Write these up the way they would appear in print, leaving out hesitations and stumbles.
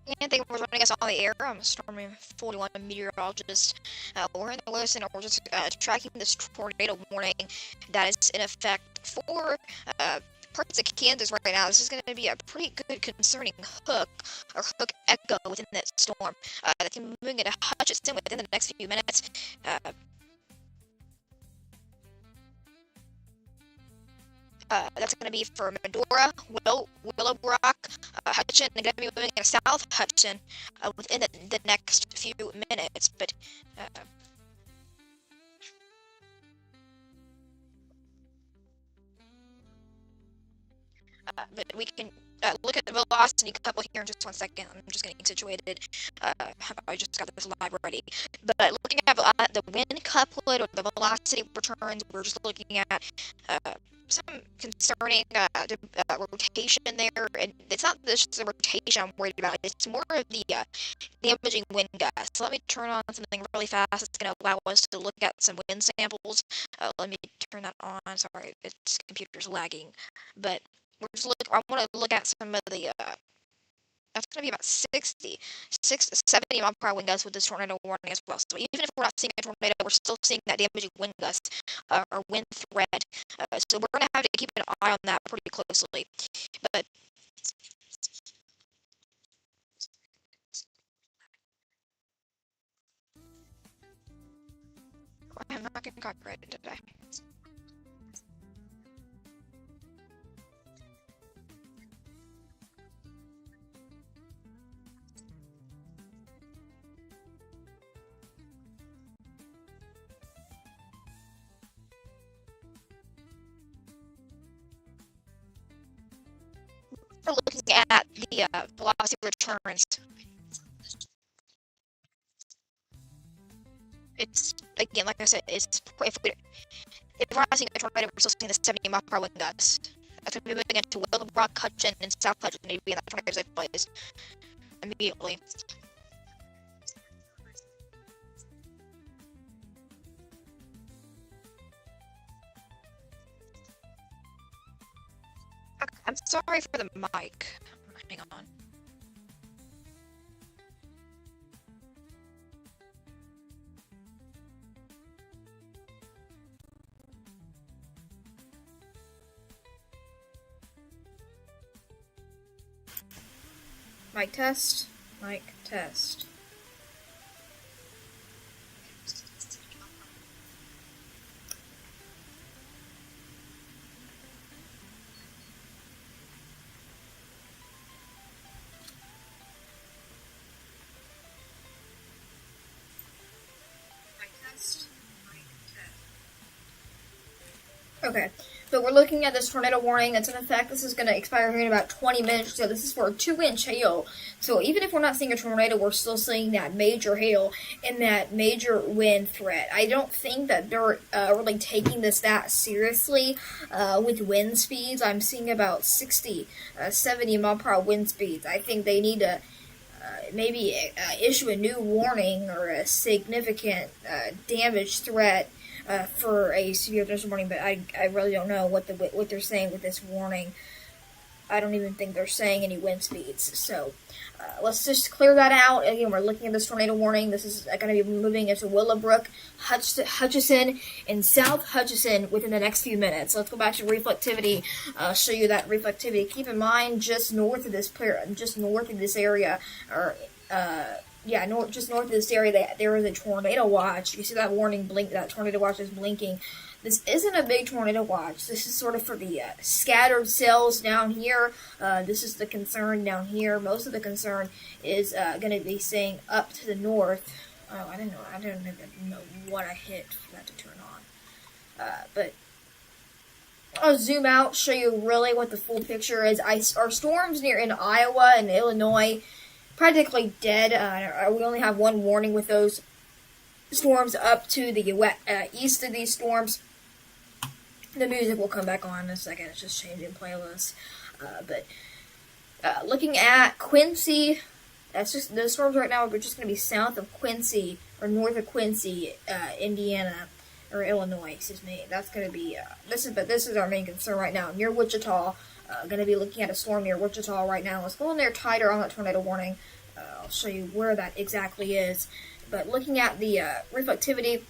And thank you for joining us on the air. I'm Stormy 41 meteorologist. We're in the listen, or we're just tracking this tornado warning that is in effect for parts of Kansas right now. This is going to be a pretty good concerning hook echo within that storm that can be moving into Hutchinson within the next few minutes. That's going to be for Medora, Willowbrook, Hutchin, and going to be moving into South Hutchin within the next few minutes. But we can look at the velocity couple here in just 1 second. I'm just getting situated. I just got this live ready. But looking at the wind couplet or the velocity returns, we're just looking at some concerning rotation there, and it's not just the rotation I'm worried about. It's more of the damaging wind gusts. So let me turn on something really fast. It's going to allow us to look at some wind samples. Let me turn that on. Sorry, its computer's lagging, but we're just I want to look at some of the. That's going to be about 6 to 70 mile per hour wind gusts with this tornado warning as well. So even if we're not seeing a tornado, we're still seeing that damaging wind gust or wind threat. So we're going to have to keep an eye on that pretty closely. But I'm not getting copyrighted today. We're looking at the velocity returns. It's again, like I said, it's if we're not seeing a tornado, we're still seeing the 70 mile per hour wind gusts. That's going to be moving into Willowbrook, Hutchin, and South Hutchin to be in that tornado's place immediately. Okay, I'm sorry for the mic. Hang on. Mic test. Mic test. Okay, so we're looking at this tornado warning that's in effect. This is going to expire here in about 20 minutes. So this is for a 2-inch hail. So even if we're not seeing a tornado, we're still seeing that major hail and that major wind threat. I don't think that they're really taking this that seriously with wind speeds. I'm seeing about 60, 70 mile per hour wind speeds. I think they need to maybe issue a new warning or a significant damage threat for a severe thunderstorm warning, but I really don't know what they're saying with this warning. I don't even think they're saying any wind speeds. So let's just clear that out. Again, we're looking at this tornado warning. This is going to be moving into Willowbrook, Hutchinson, and South Hutchinson within the next few minutes. So let's go back to reflectivity. Show you that reflectivity. Keep in mind, just north of this area, or just north of this area, there is a tornado watch. You see that warning blink? That tornado watch is blinking. This isn't a big tornado watch. This is sort of for the scattered cells down here. This is the concern down here. Most of the concern is going to be staying up to the north. Oh, I don't even know what I hit for that to turn on. But I'll zoom out, show you really what the full picture is. Our storms near in Iowa and Illinois practically dead. We only have one warning with those storms up to the east of these storms. The music will come back on in a second. It's just changing playlists. But looking at Quincy, that's just the storms right now. We're just going to be south of Quincy or north of Quincy, Indiana or Illinois. Excuse me. That's going to be this is our main concern right now. Near Wichita, going to be looking at a storm near Wichita right now. Let's go in there tighter on that tornado warning. I'll show you where that exactly is. But looking at the reflectivity,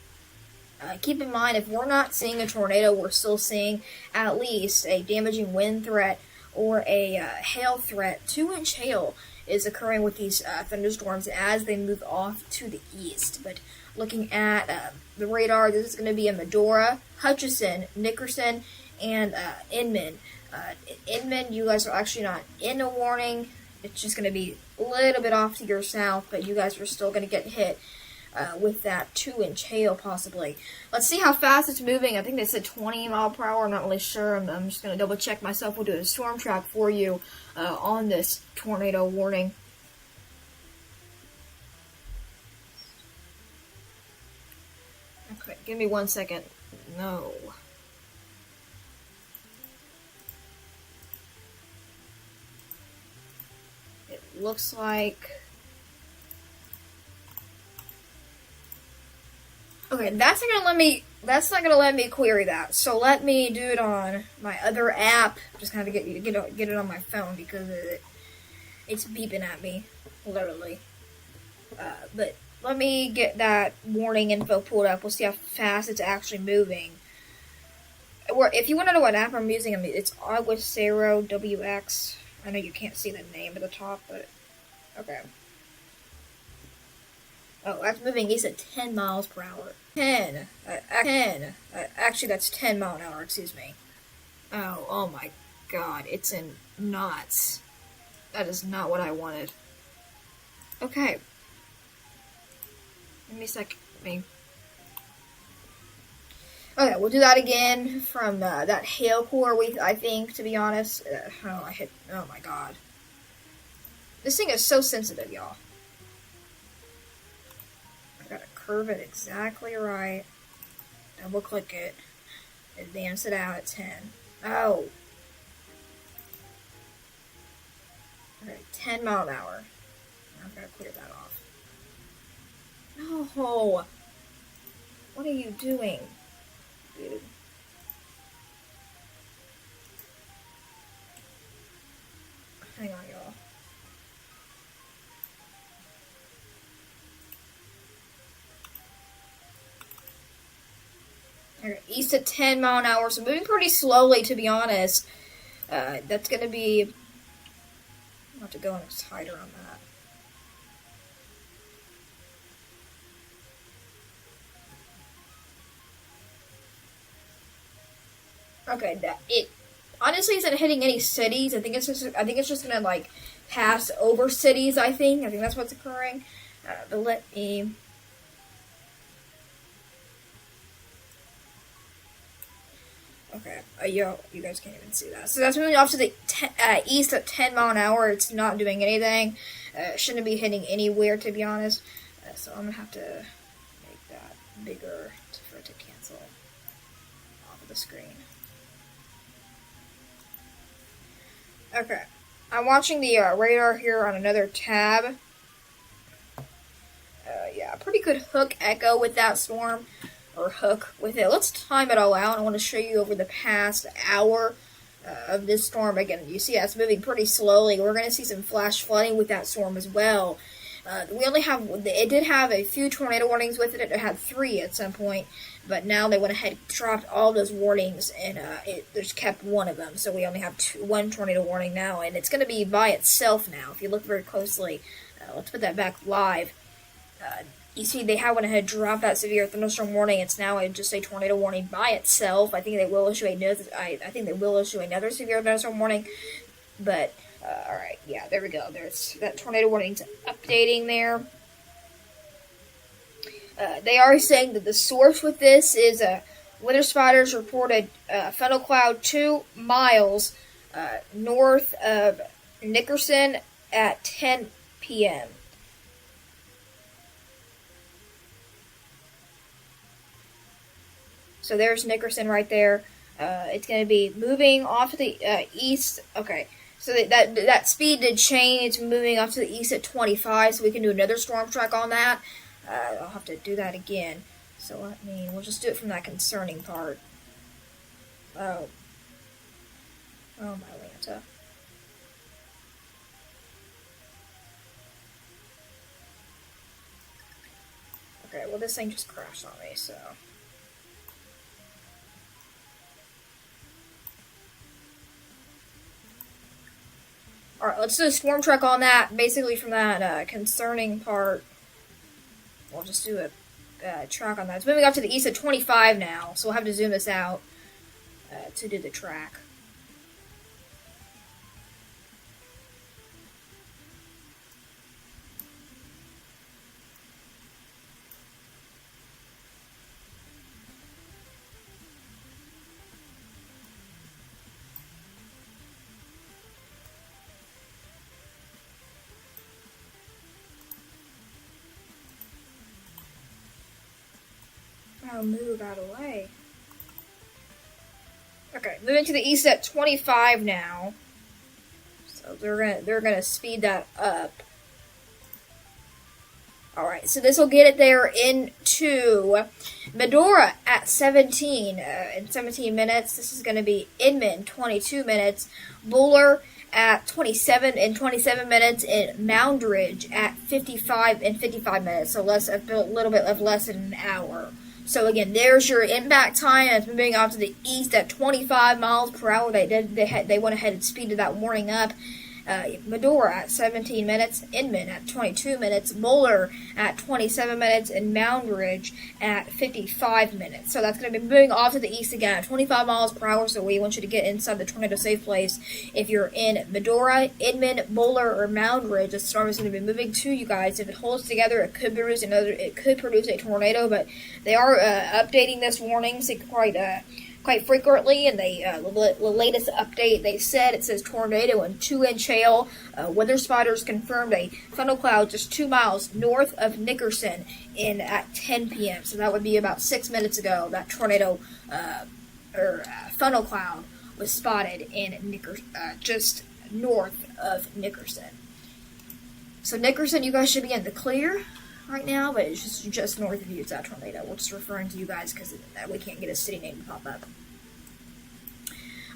keep in mind if we're not seeing a tornado, we're still seeing at least a damaging wind threat or a hail threat. 2-inch hail is occurring with these thunderstorms as they move off to the east. But looking at the radar, this is going to be in Medora, Hutchinson, Nickerson, and Inman. Inman, you guys are actually not in a warning. It's just going to be a little bit off to your south, but you guys are still going to get hit with that 2-inch hail possibly. Let's see how fast it's moving. I think they said 20 mile per hour. I'm not really sure. I'm just going to double check myself. We'll do a storm track for you on this tornado warning. Okay, give me 1 second. No. It looks like... Okay, that's not gonna let me query that. So let me do it on my other app. Just kind of get it on my phone because it's beeping at me, literally. But let me get that warning info pulled up. We'll see how fast it's actually moving. Or if you want to know what app I'm using, it's Aguacero WX. I know you can't see the name at the top, but okay. Oh, that's moving east at 10 miles per hour. 10. Actually, that's 10 mile an hour, excuse me. Oh my god, it's in knots. That is not what I wanted. Okay. Give me a sec. Okay, we'll do that again from that hail core, I think, to be honest. Oh my god. This thing is so sensitive, y'all. Gotta curve it exactly right. Double click it. Advance it out at 10. Oh. Alright, 10 mile an hour. I've gotta clear that off. No! What are you doing, dude? Hang on, y'all. East at 10 mile an hour, so moving pretty slowly, to be honest. That's going to be... I'll have to go in tighter on that. Okay, it honestly isn't hitting any cities. I think it's just going to, like, pass over cities, I think. I think that's what's occurring. But let me... Okay, you guys can't even see that. So that's moving off to the east at 10 mile an hour. It's not doing anything. Shouldn't be hitting anywhere, to be honest. So I'm going to have to make that bigger for it to cancel off of the screen. Okay, I'm watching the radar here on another tab. Yeah, pretty good hook echo with that storm. Or hook with it. Let's time it all out. I want to show you over the past hour of this storm. Again, you see it's moving pretty slowly. We're going to see some flash flooding with that storm as well. It did have a few tornado warnings with it. It had 3 at some point, but now they went ahead and dropped all those warnings, and there's kept 1 of them. So we only have 1 tornado warning now, and it's going to be by itself now. If you look very closely, let's put that back live. You see, they went ahead and dropped that severe thunderstorm warning. It's now just a tornado warning by itself. I think they will issue another severe thunderstorm warning. But all right, yeah, there we go. There's that tornado warning's updating there. They are saying that the source with this is weather spotters reported funnel cloud 2 miles north of Nickerson at 10 p.m. So there's Nickerson right there. It's going to be moving off to the east. Okay, so that speed did change. It's moving off to the east at 25, so we can do another storm track on that. I'll have to do that again. So we'll just do it from that concerning part. Oh my Lanta. Okay, well this thing just crashed on me, so. Alright, let's do a storm track on that. Basically from that concerning part, we'll just do a track on that. It's moving up to the east at 25 now, so we'll have to zoom this out to do the track. Oh, move out of the way. Okay, moving to the east at 25 now. So they're gonna speed that up. Alright, so this will get it there into Medora at 17 in 17 minutes. This is going to be Inman, 22 minutes. Buller at 27 in 27 minutes. And Moundridge at 55 in 55 minutes. So a little bit of less than an hour. So again, there's your impact time. It's moving off to the east at 25 miles per hour. They went ahead and speeded that warning up. Medora at 17 minutes, Inman at 22 minutes, Buller at 27 minutes, and Moundridge at 55 minutes. So that's going to be moving off to the east again at 25 miles per hour, so we want you to get inside the tornado safe place. If you're in Medora, Inman, Buller, or Moundridge, the storm is going to be moving to you guys. If it holds together, it could produce a tornado, but they are updating this warning, so quite frequently, and the latest update they said it says tornado and 2-inch hail. Weather spotters confirmed a funnel cloud just 2 miles north of Nickerson at 10 p.m. So that would be about 6 minutes ago. That tornado funnel cloud was spotted in just north of Nickerson. So Nickerson, you guys should be in the clear right now, but it's just north of you. It's that tornado. We're just referring to you guys because we can't get a city name to pop up.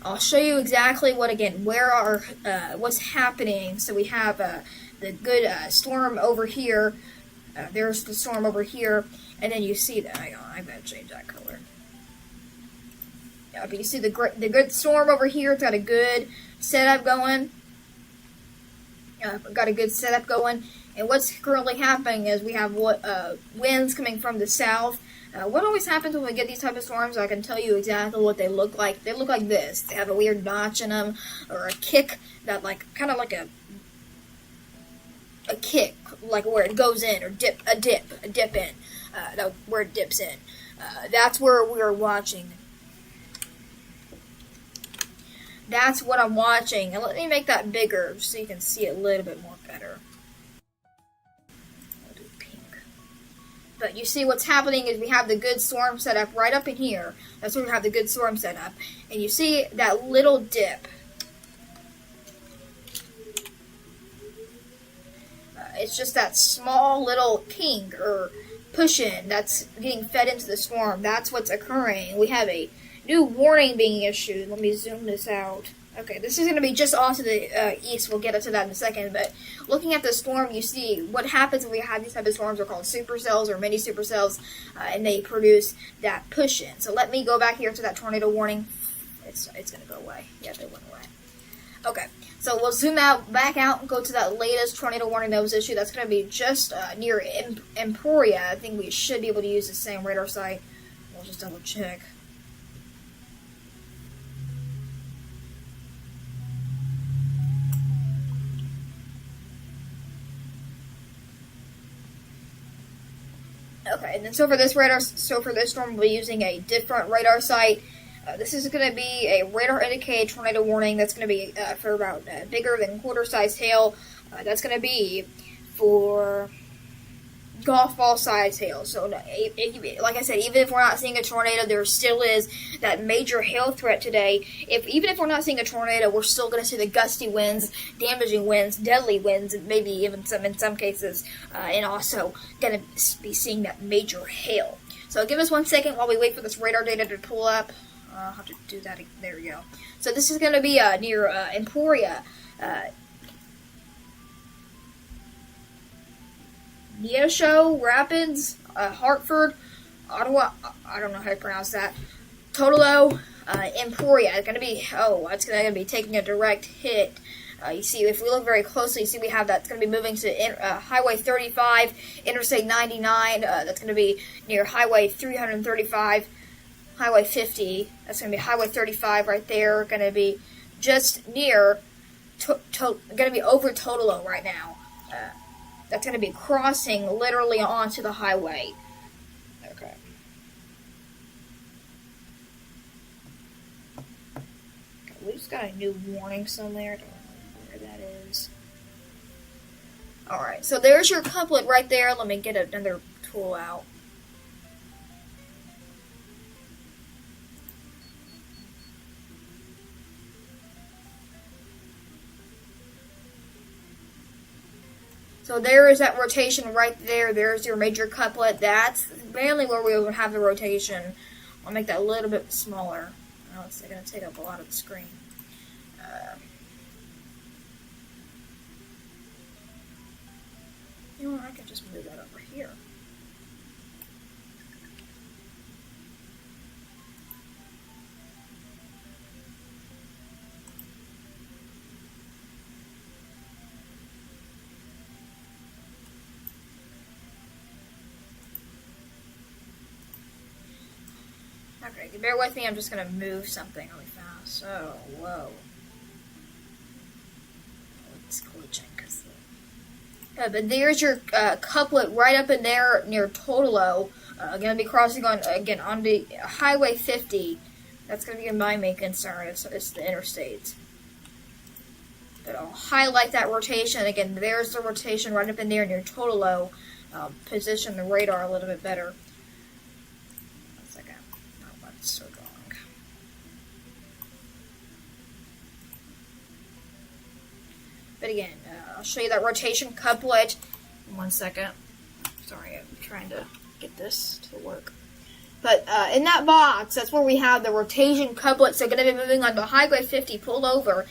I'll show you exactly what's happening. So we have the good storm over here. There's the storm over here, and then you see that. Hang on, I better change that color. Yeah, but you see the good storm over here. It's got a good setup going. And what's currently happening is we have winds coming from the south. What always happens when we get these type of storms, I can tell you exactly what they look like. They look like this. They have a weird notch in them, or a kick that kind of like a kick, like where it goes in, or a dip in, where it dips in. That's where we're watching. That's what I'm watching. And let me make that bigger so you can see it a little bit more better. I'll do pink. But you see what's happening is we have the good storm set up right up in here. That's where we have the good storm set up. And you see that little dip. It's just that small little ping or push-in that's getting fed into the storm. That's what's occurring. We have a new warning being issued. Let me zoom this out. Okay, this is going to be just off to the east. We'll get into that in a second. But looking at the storm, you see what happens when we have these type of storms are called supercells or mini supercells, and they produce that push-in. So let me go back here to that tornado warning. It's going to go away. Yeah, they went away. Okay, so we'll zoom back out and go to that latest tornado warning that was issued. That's going to be just near Emporia. I think we should be able to use the same radar site. We'll just double check. Okay, and then so for this storm, we'll be using a different radar site. This is going to be a radar indicated tornado warning. That's going to be for about bigger than quarter-sized hail. That's going to be for golf ball size hail. So, like I said, even if we're not seeing a tornado, there still is that major hail threat today. Even if we're not seeing a tornado, we're still going to see the gusty winds, damaging winds, deadly winds, and maybe even in some cases, and also going to be seeing that major hail. So give us 1 second while we wait for this radar data to pull up. I'll have to do that. There we go. So this is going to be near Emporia. Neosho Rapids. Hartford, Ottawa. I don't know how to pronounce that. Totolo, Emporia. It's gonna be taking a direct hit. You see, if we look very closely, you see we have that's going to be moving to Highway 35, Interstate 99. That's going to be near Highway 335, Highway 50. That's going to be Highway 35 right there. Going to be just near, going to be over Totolo right now. That's going to be crossing literally onto the highway. Okay. We just got a new warning somewhere. That is. Alright, so there's your couplet right there. Let me get another tool out. So there is that rotation right there. There's your major couplet. That's mainly where we would have the rotation. I'll make that a little bit smaller. Oh, it's going to take up a lot of the screen. You know what, I can just move that over here. Okay, bear with me, I'm just going to move something really fast. Oh, whoa. It's glitching. But there's your couplet right up in there near Totolo. Going to be crossing on the Highway 50. That's going to be my main concern. It's the interstates. But I'll highlight that rotation. Again, there's the rotation right up in there near Totolo. Position the radar a little bit better. 1 second. Oh, that's so wrong. But again, I'll show you that rotation couplet. 1 second. Sorry, I'm trying to get this to work. But in that box, that's where we have the rotation couplet. So going to be moving on the Highway 50, pull over.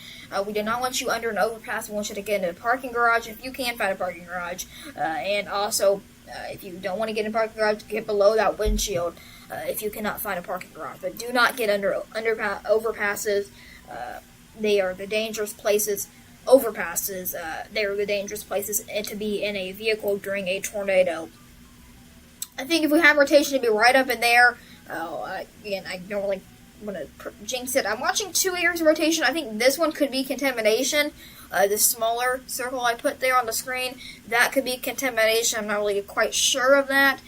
We do not want you under an overpass. We want you to get into a parking garage if you can find a parking garage. And also, if you don't want to get in a parking garage, get below that windshield if you cannot find a parking garage. But do not get under overpasses. They are the dangerous places. Overpasses, they're the dangerous places to be in a vehicle during a tornado. I think if we have rotation to be right up in there, again, I don't really want to jinx it. I'm watching 2 areas of rotation. I think this one could be contamination. The smaller circle I put there on the screen, that could be contamination. I'm not really quite sure of that,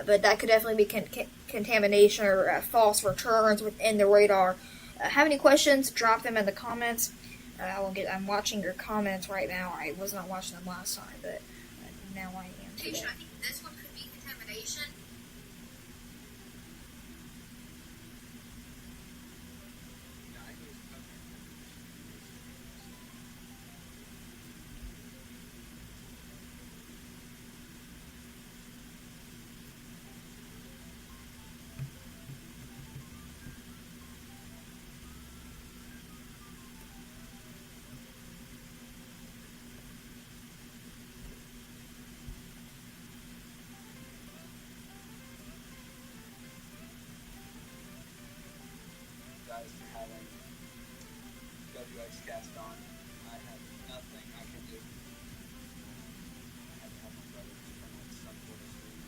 but that could definitely be contamination or false returns within the radar. Have any questions? Drop them in the comments. I'm watching your comments right now. I was not watching them last time, but now I am today. I think this one could be contamination. For having WXCast on. I have nothing I can do. I had to help my brother turn on some sort of screen.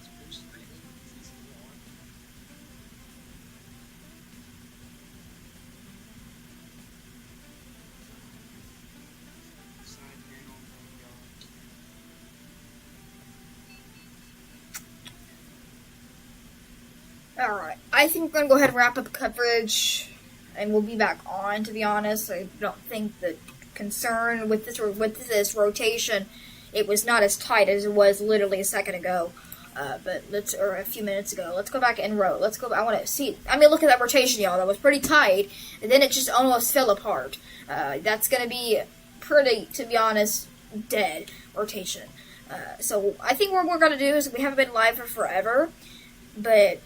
It's which screen is this on? Side panel, Alright, I think we're going to go ahead and wrap up coverage, and we'll be back on, to be honest. I don't think the concern with this rotation, it was not as tight as it was literally a second ago, or a few minutes ago. Let's go back en route. Let's go, I want to see, look at that rotation, y'all. That was pretty tight, and then it just almost fell apart. That's going to be pretty, to be honest, dead rotation. So I think what we're going to do is, we haven't been live for forever, but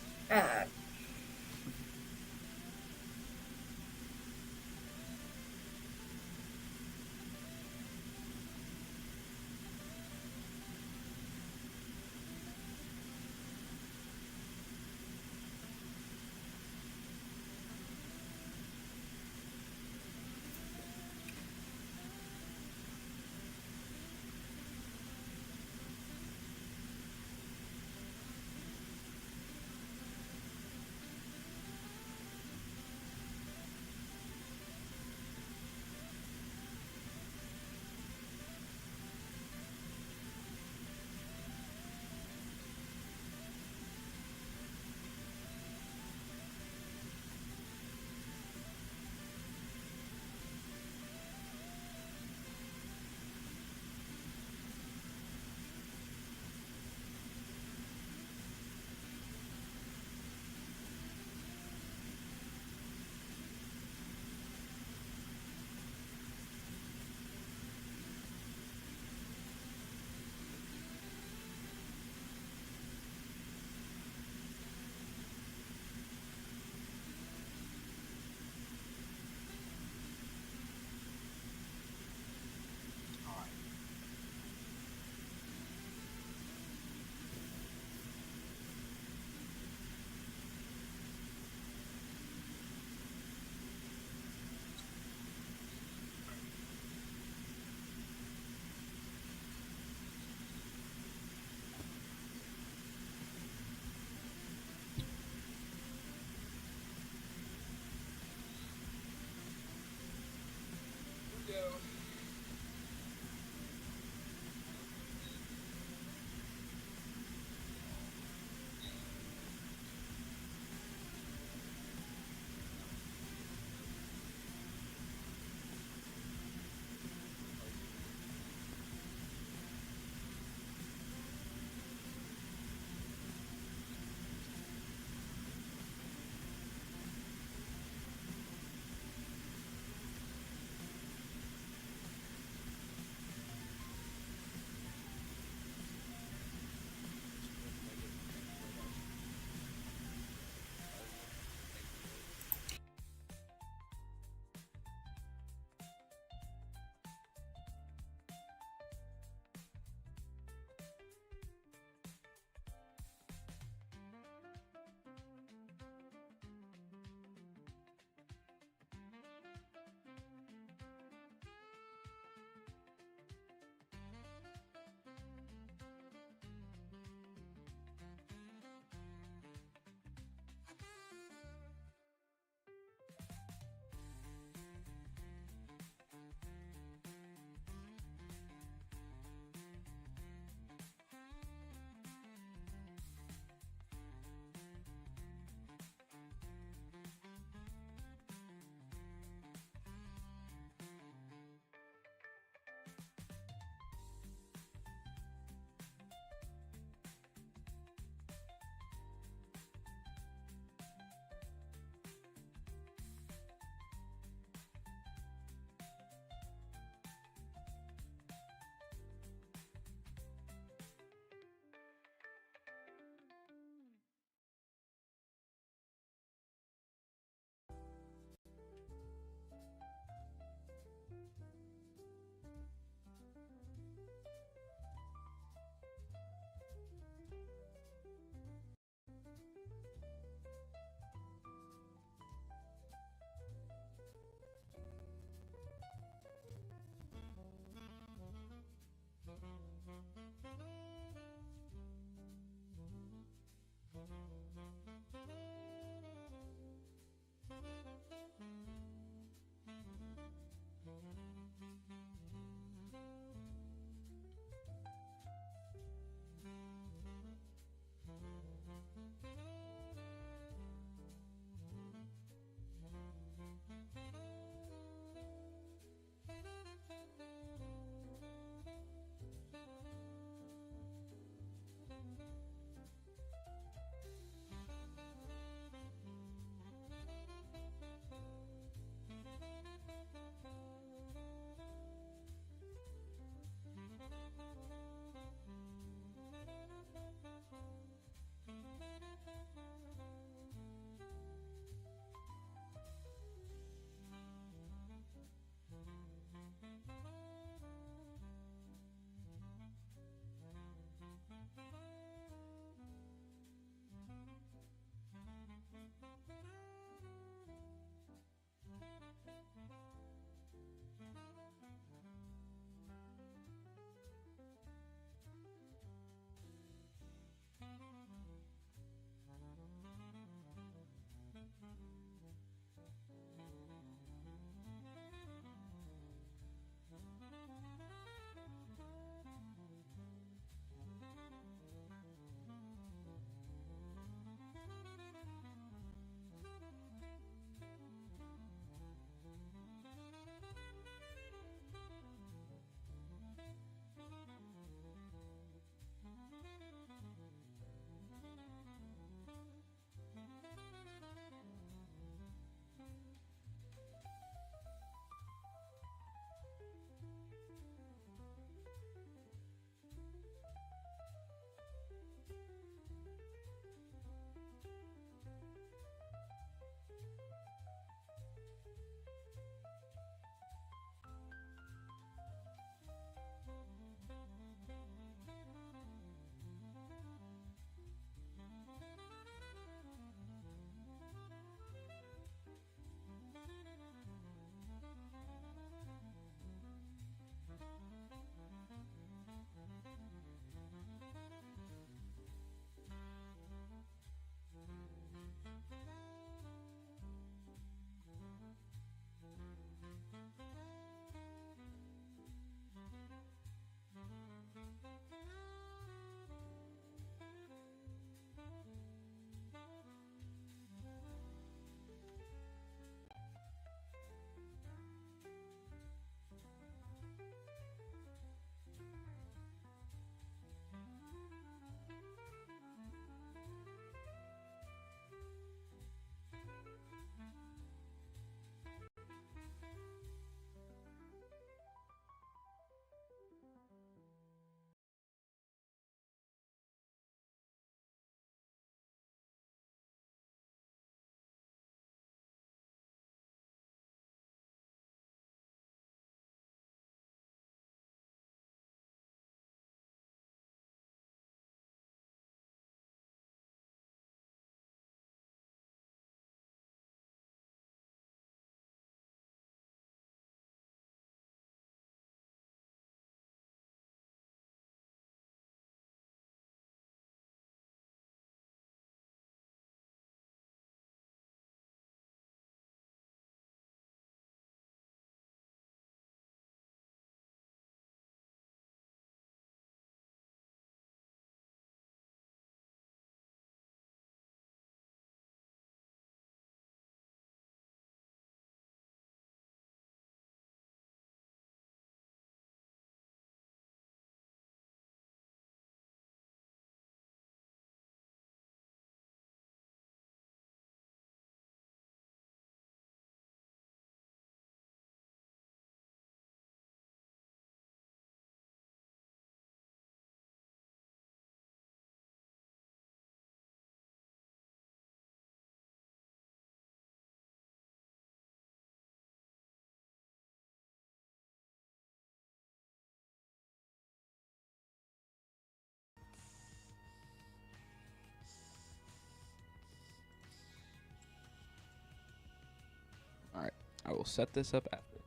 set this up after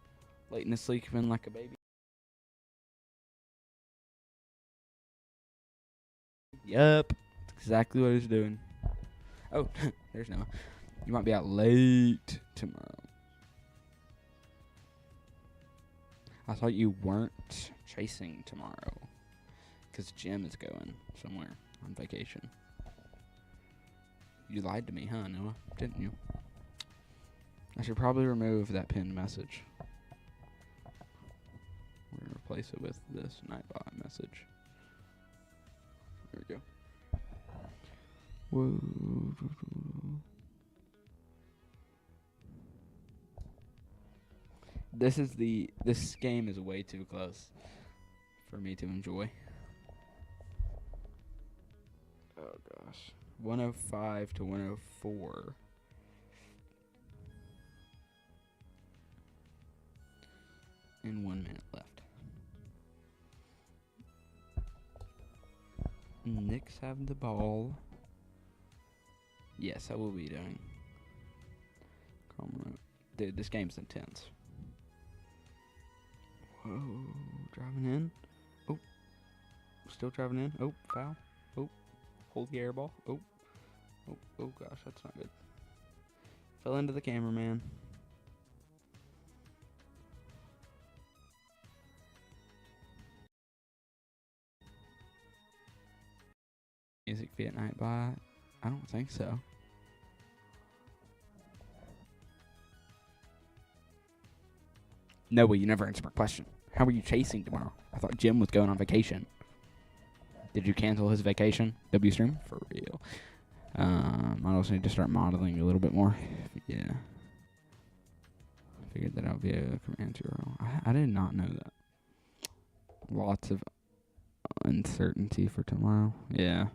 Leighton is sleeping like a baby. Yup. That's exactly what he's doing. Oh, there's Noah. You might be out late tomorrow. I thought you weren't chasing tomorrow. Because Jim is going somewhere on vacation. You lied to me, huh, Noah? Didn't you? I should probably remove that pinned message. We're going to replace it with this Nightbot message. There we go. Whoa. This game is way too close for me to enjoy. Oh gosh. 105 to 104. And 1 minute left. Knicks have the ball. Yes, I will be doing. Dude, this game's intense. Whoa, driving in. Oh, still driving in. Oh, foul. Oh, hold the air ball. Oh, oh gosh, that's not good. Fell into the cameraman. Music Fit Nightbot? I don't think so. No, you never answered my question. How are you chasing tomorrow? I thought Jim was going on vacation. Did you cancel his vacation? W-Stream? For real. I also need to start modeling a little bit more. Yeah. Figured that out via Command 0. I did not know that. Lots of uncertainty for tomorrow. Yeah.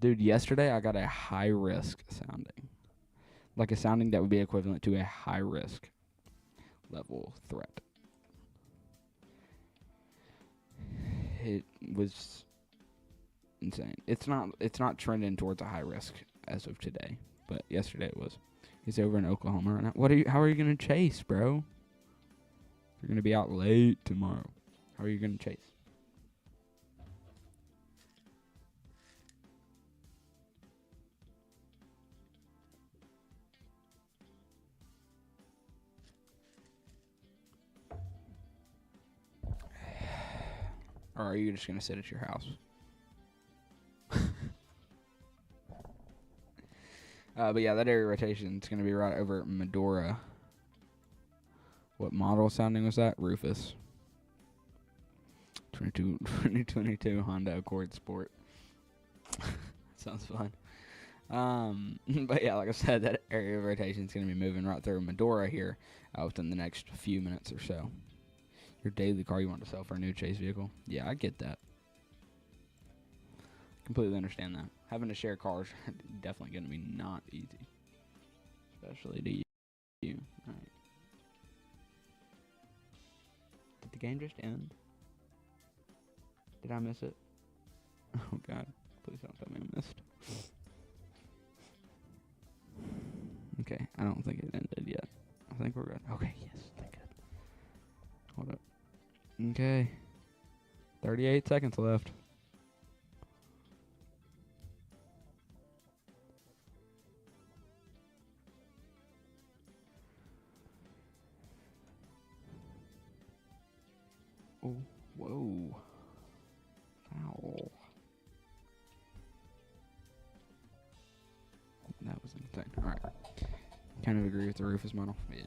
Dude, yesterday I got a high-risk sounding. Like a sounding that would be equivalent to a high-risk level threat. It was insane. It's not trending towards a high risk as of today, but yesterday it was. He's over in Oklahoma right now. How are you gonna chase, bro? You're gonna be out late tomorrow. How are you gonna chase? Or are you just going to sit at your house? But yeah, that area rotation is going to be right over at Medora. What model sounding was that? Rufus. 2022 Honda Accord Sport. Sounds fun. But yeah, like I said, that area rotation is going to be moving right through Medora here within the next few minutes or so. Your daily car you want to sell for a new chase vehicle. Yeah, I get that. Completely understand that. Having to share cars definitely going to be not easy. Especially to you. Alright. Did the game just end? Did I miss it? Oh god. Please don't tell me I missed. Okay, I don't think it ended yet. I think we're good. Okay, yes, thank God. Hold up. Okay. 38 seconds left. Oh, whoa. Foul. That was insane. Alright. Kind of agree with the Rufus model. Yeah.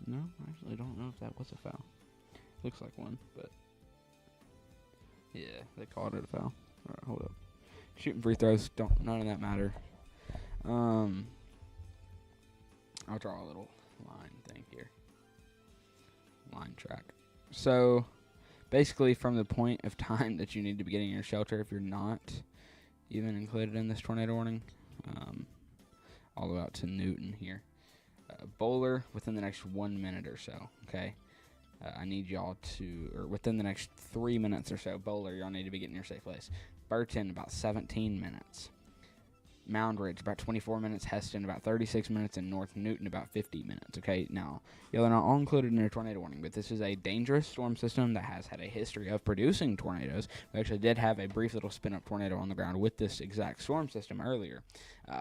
No, I actually don't know if that was a foul. Looks like one, but yeah, they called it a foul. Alright, hold up. Shooting free throws, none of that matter. I'll draw a little line thing here. Line track. So basically from the point of time that you need to be getting your shelter, if you're not even included in this tornado warning, all the way out to Newton here. Bowler within the next 1 minute or so, okay? I need y'all to, or within the next 3 minutes or so, Bowler, y'all need to be getting your safe place. Burton, about 17 minutes. Mound Ridge, about 24 minutes. Heston, about 36 minutes. And North Newton, about 50 minutes. Okay, now, y'all are not all included in a tornado warning, but this is a dangerous storm system that has had a history of producing tornadoes. We actually did have a brief little spin-up tornado on the ground with this exact storm system earlier.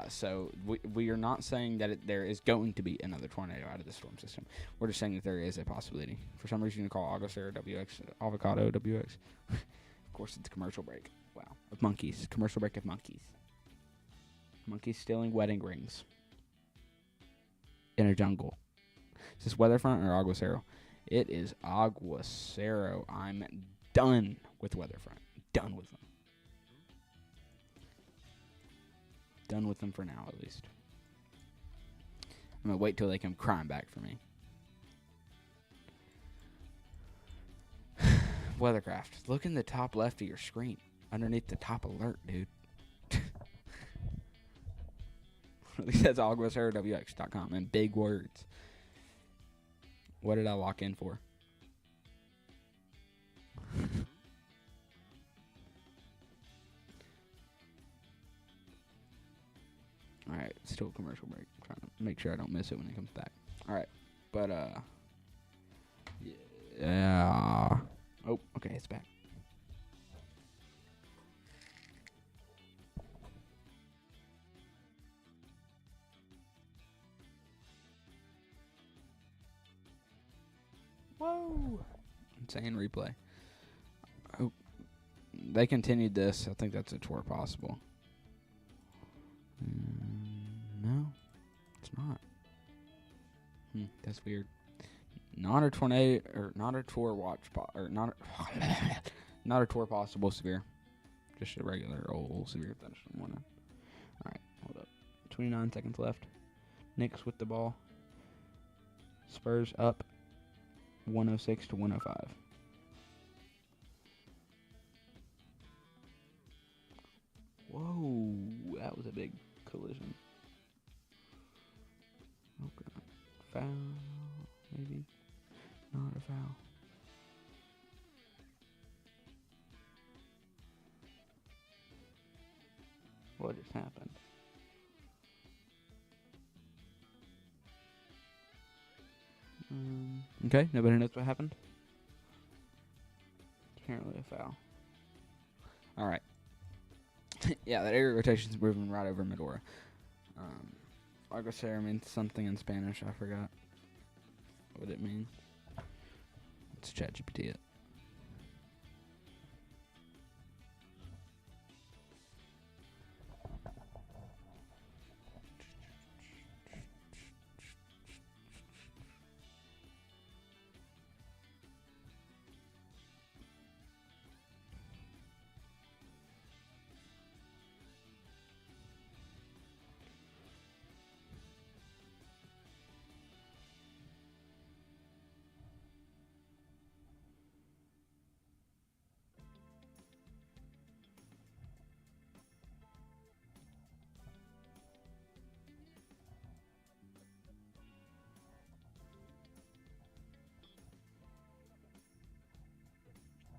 So we are not saying that there is going to be another tornado out of the storm system. We're just saying that there is a possibility. For some reason, you call Agosera WX Avocado WX. Of course, it's a commercial break. Wow. Of monkeys. Commercial break of monkeys. Monkeys stealing wedding rings in a jungle. Is this Weatherfront or Aguacero? It is Aguacero. I'm done with Weatherfront. Done with them. Done with them for now, at least. I'm going to wait till they come crying back for me. Weathercraft. Look in the top left of your screen. Underneath the top alert, dude. At least that's aguacerowx.com in big words. What did I lock in for? Alright, still a commercial break. I'm trying to make sure I don't miss it when it comes back. Alright, but yeah. Oh, okay, it's back. Whoa! Insane replay. Oh, they continued this. I think that's a tour possible. No, it's not. That's weird. Not a tornado, or not a tour watch, or not, not a tour possible severe. Just a regular old severe thunderstorm warning. All right, hold up. 29 seconds left. Knicks with the ball. Spurs up. 106 to 105. Whoa, that was a big collision. Okay. Foul, maybe. Not a foul. What just happened? Okay, nobody knows what happened. Apparently a foul. Alright. Yeah, that area rotation's moving right over Medora. Aguacero means something in Spanish, I forgot what it means. Let's ChatGPT it.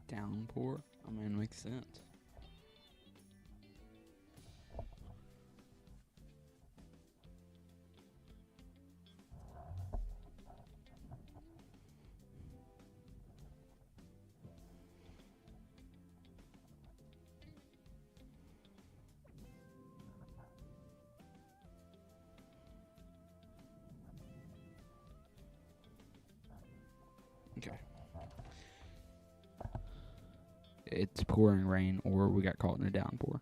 Downpour? I mean, it makes sense. Okay. It's pouring rain, or we got caught in a downpour.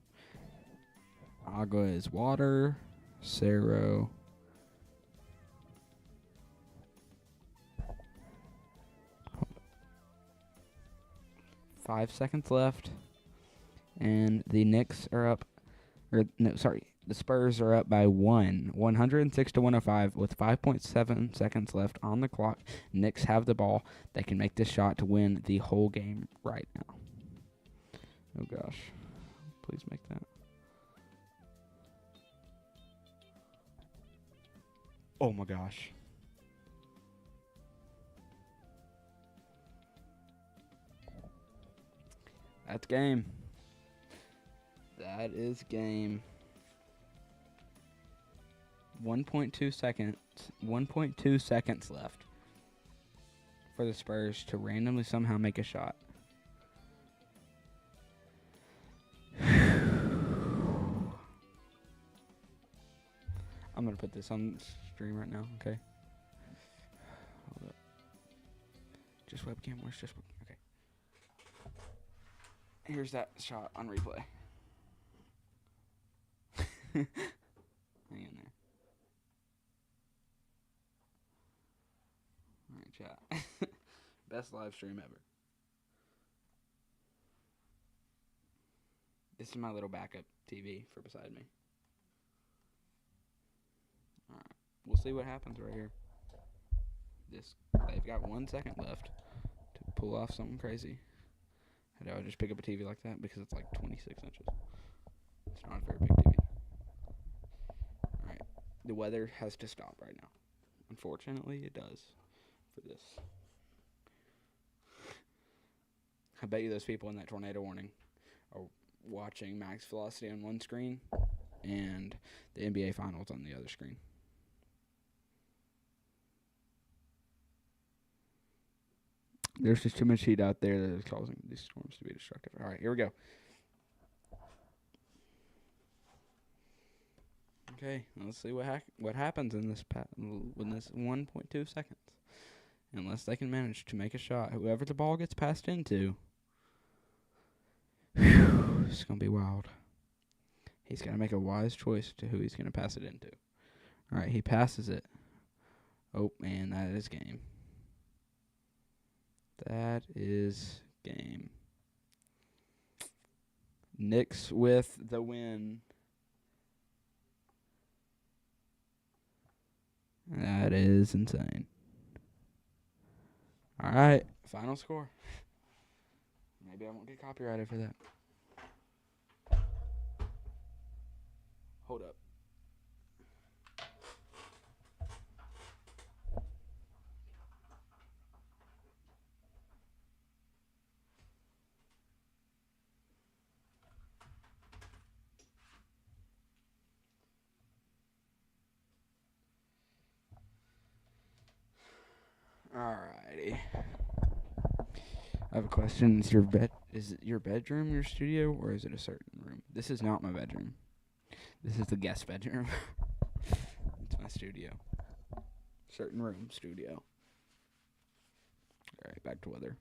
Agua is water. Cerro. Five seconds left. And the Knicks are up. Or, no, sorry. The Spurs are up by 106 to 105 with 5.7 seconds left on the clock. Knicks have the ball. They can make this shot to win the whole game right now. Oh, gosh. Please make that. Oh, my gosh. That's game. That is game. 1.2 seconds. 1.2 seconds left for the Spurs to randomly somehow make a shot. I'm gonna put this on stream right now. Okay. Hold up. Just webcam. Where's just webcam? Okay. Here's that shot on replay. Hang in there. Alright, chat. Best live stream ever. This is my little backup TV for beside me. Alright. We'll see what happens right here. They've got 1 second left to pull off something crazy. I would just pick up a TV like that because it's like 26 inches. It's not a very big TV. Alright. The weather has to stop right now. Unfortunately, it does for this. I bet you those people in that tornado warning are watching max velocity on one screen and the NBA Finals on the other screen. There's just too much heat out there that is causing these storms to be destructive. All right, here we go. Okay, let's see what happens in this 1.2 seconds. Unless they can manage to make a shot, whoever the ball gets passed into, it's gonna be wild. He's got to make a wise choice to who he's gonna pass it into. All right, he passes it. Oh man, that is game. That is game. Knicks with the win. That is insane. All right, final score. Maybe I won't get copyrighted for that. Hold up. Alrighty. I have a question. Is it your bedroom, your studio, or is it a certain room? This is not my bedroom. This is the guest bedroom. It's my studio. Certain room, studio. Alright, back to weather.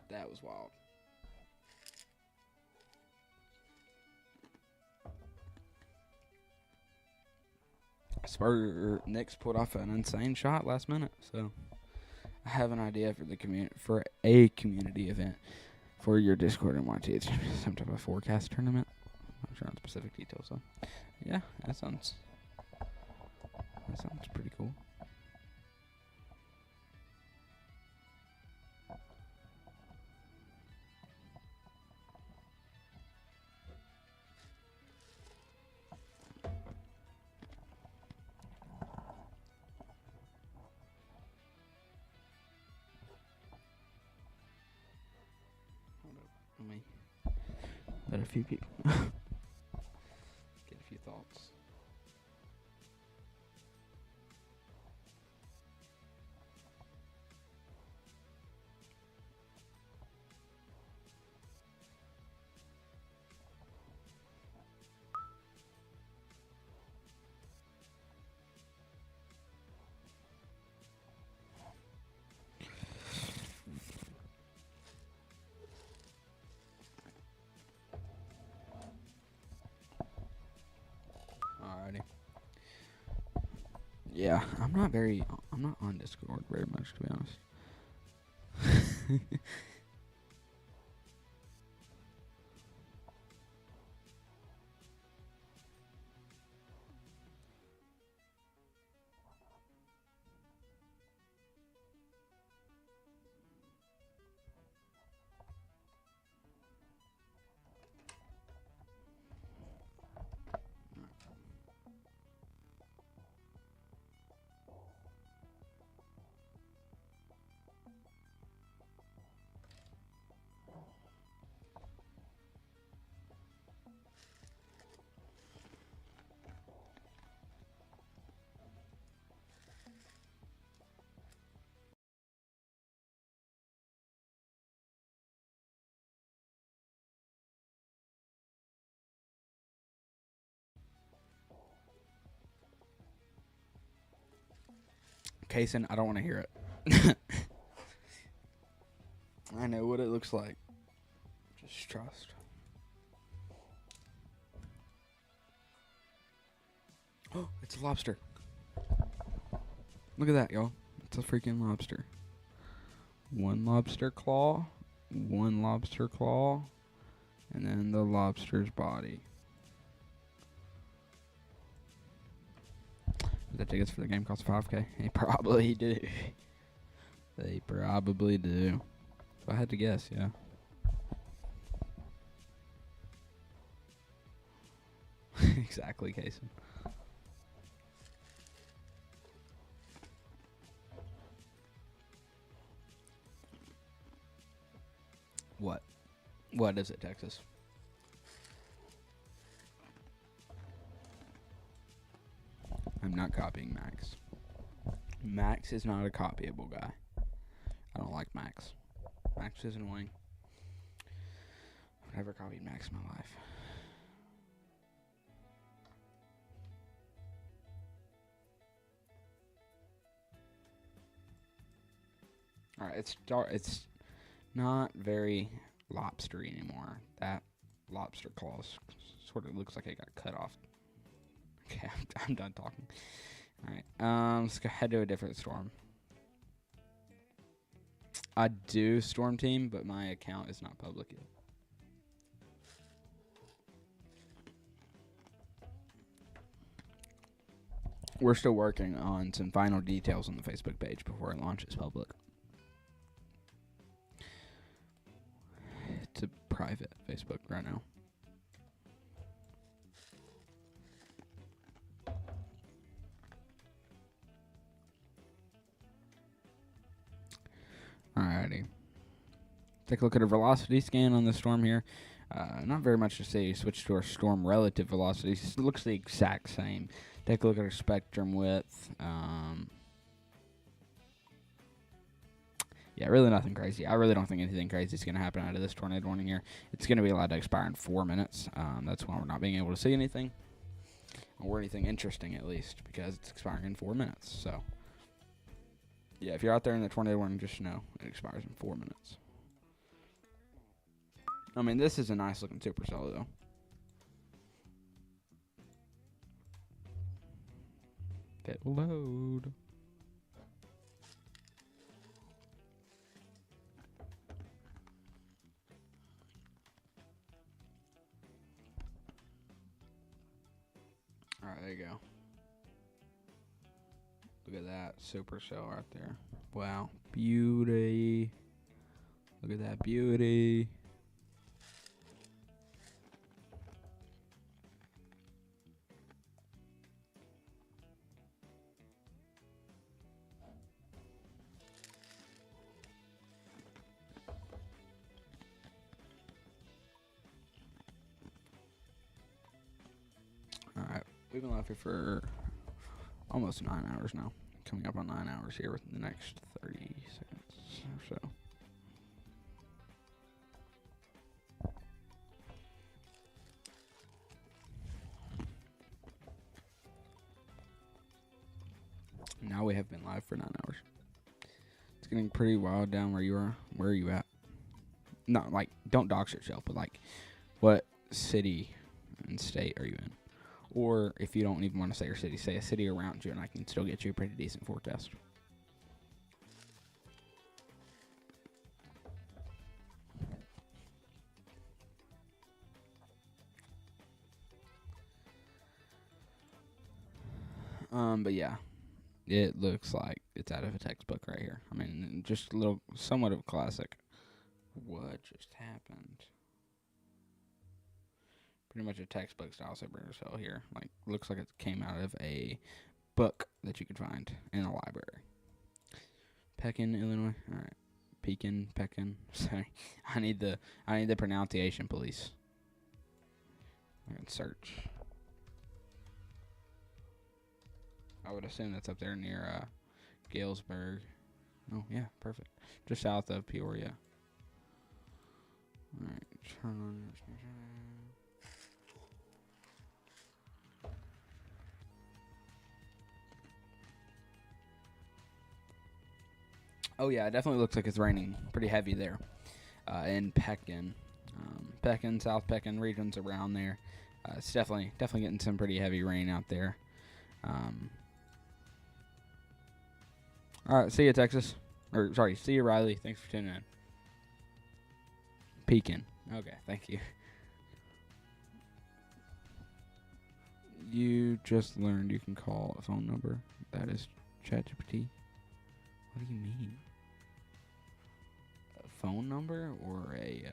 That was wild. Knicks pulled off an insane shot last minute, so I have an idea for a community event for your Discord and YT. It's some type of forecast tournament. I'm not sure on specific details though. Yeah, that sounds pretty cool. Let me let a few people get a few thoughts. Alrighty. Yeah, I'm not on Discord very much, to be honest. Kaysen, I don't want to hear it. I know what it looks like. Just trust. Oh, it's a lobster. Look at that, y'all. It's a freaking lobster. One lobster claw, and then the lobster's body. The tickets for the game cost $5K. They probably do. They probably do. If I had to guess, yeah. Exactly, Kaysen. What? What is it, Texas? I'm not copying Max. Max is not a copyable guy. I don't like Max. Max is annoying. I've never copied Max in my life. Alright, it's not very lobstery anymore. That lobster claw sort of looks like it got cut off. Okay, I'm done talking. Alright, let's go head to a different storm. I do Storm Team, but my account is not public yet. We're still working on some final details on the Facebook page before it launches public. It's a private Facebook right now. Alrighty. Take a look at our velocity scan on the storm here. Not very much to say. Switch to our storm relative velocity. It looks the exact same. Take a look at our spectrum width. Yeah, really nothing crazy. I really don't think anything crazy is going to happen out of this tornado warning here. It's going to be allowed to expire in 4 minutes. That's why we're not being able to see anything. Or anything interesting, at least, because it's expiring in 4 minutes. So, yeah, if you're out there in the tornado warning, just know it expires in 4 minutes. I mean, this is a nice-looking supercell, though. Hit load. Alright, there you go. Look at that supercell right there. Wow. Beauty. Look at that beauty. Alright, we've been live here for almost 9 hours now. Coming up on 9 hours here within the next 30 seconds or so. Now we have been live for 9 hours. It's getting pretty wild down where you are. Where are you at? Not like, don't dox yourself, but like, what city and state are you in? Or if you don't even want to say your city, say a city around you, and I can still get you a pretty decent forecast. But yeah, it looks like it's out of a textbook right here. I mean, just a little, somewhat of a classic. What just happened? Pretty much a textbook style supercell here. Like, looks like it came out of a book that you could find in a library. Pekin, Illinois. All right, Pekin. Sorry, I need the pronunciation, police. I can search. I would assume that's up there near Galesburg. Oh yeah, perfect. Just south of Peoria. All right, turn on. Oh yeah, it definitely looks like it's raining pretty heavy there in Pekin. Pekin, South Pekin regions around there. It's definitely getting some pretty heavy rain out there. All right, see you, Texas. Or sorry, see you, Riley. Thanks for tuning in. Pekin. Okay, thank you. You just learned you can call a phone number. That is ChatGPT. What do you mean? A phone number or a?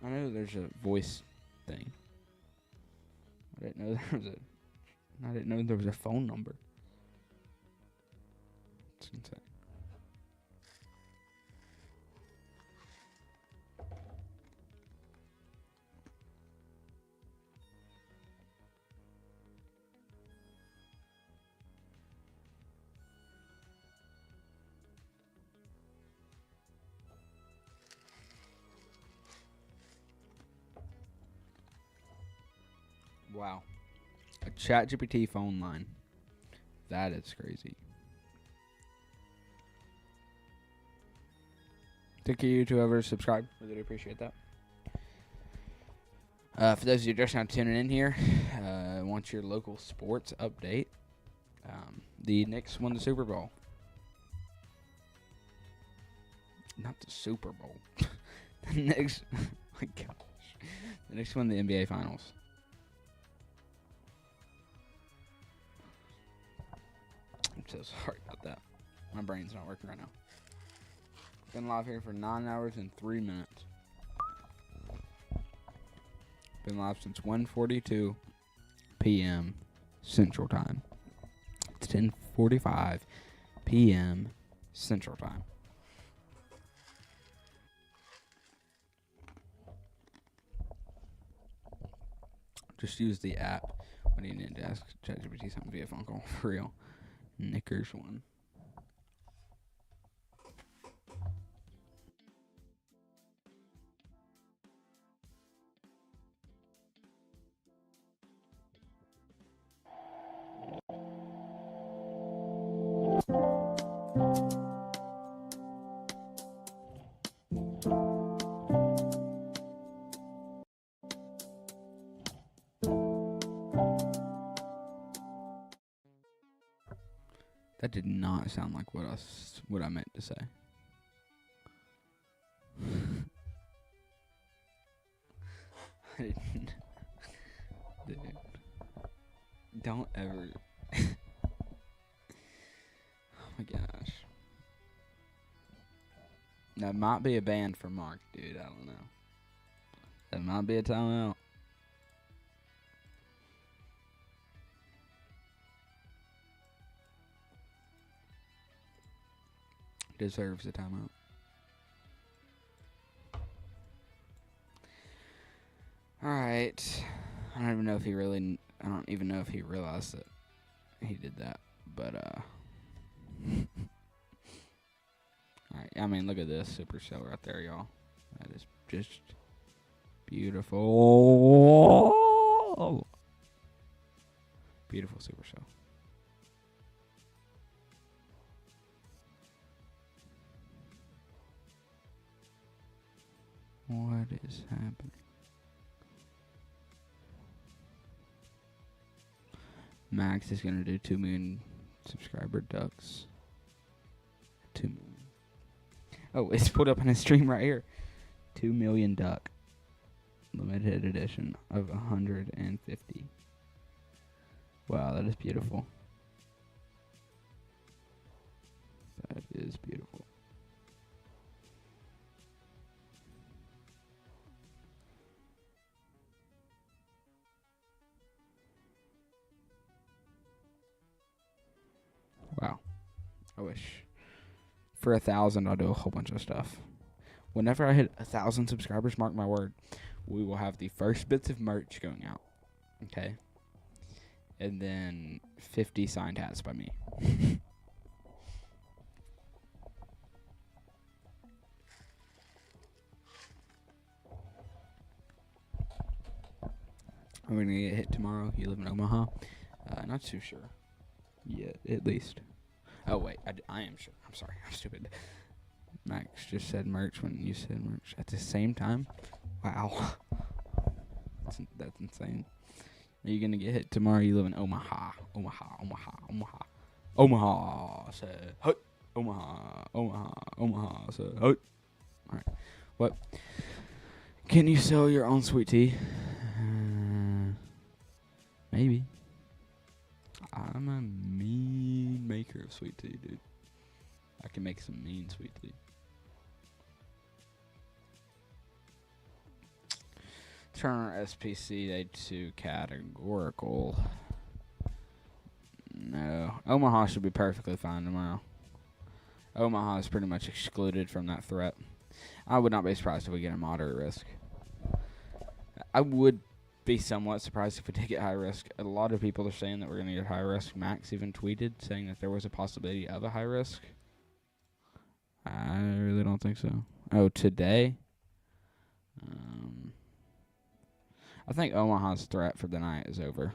I know there's a voice thing. I didn't know there was a phone number. It's insane. Wow. A ChatGPT phone line. That is crazy. Thank you to whoever subscribed. Really appreciate that. For those of you just now tuning in here, I want your local sports update. The Knicks won the Super Bowl. Not the Super Bowl. The Knicks. Oh my gosh. The Knicks won the NBA Finals. I'm so sorry about that. My brain's not working right now. Been live here for 9 hours and 3 minutes. Been live since 1:42 p.m. Central Time. It's 10:45 p.m. Central Time. Just use the app when you need to ask ChatGPT something via phone call. For real. Knickers one. That did not sound like what I meant to say. I didn't. Dude. Don't ever. Oh my gosh. That might be a ban for Mark, dude. I don't know. That might be a timeout. Deserves a timeout. Alright. I don't even know if he realized that he did that. But, alright. I mean, look at this supercell right there, y'all. That is just beautiful. Beautiful supercell. What is happening? Max is gonna do 2 million subscriber ducks. 2 million. Oh, it's put up on his stream right here. 2 million duck. Limited edition of 150. Wow, that is beautiful. That is beautiful. Wow. I wish. For 1,000, I'll do a whole bunch of stuff. Whenever I hit 1,000 subscribers, mark my word, we will have the first bits of merch going out. Okay? And then 50 signed hats by me. I'm going to get hit tomorrow. You live in Omaha? Not too sure. Yet, at least. Oh wait, I am sure. I'm sorry, I'm stupid. Max just said merch when you said merch at the same time. Wow, that's insane. Are you gonna get hit tomorrow? You live in Omaha, Omaha. Said hut. Omaha. Said hut. All right. What? Can you sell your own sweet tea? Maybe. I'm a mean maker of sweet tea, dude. I can make some mean sweet tea. Turner SPC to categorical. No. Omaha should be perfectly fine tomorrow. Omaha is pretty much excluded from that threat. I would not be surprised if we get a moderate risk. I would be somewhat surprised if we did get high risk. A lot of people are saying that we're going to get high risk. Max even tweeted saying that there was a possibility of a high risk. I really don't think so. Oh, today? I think Omaha's threat for the night is over.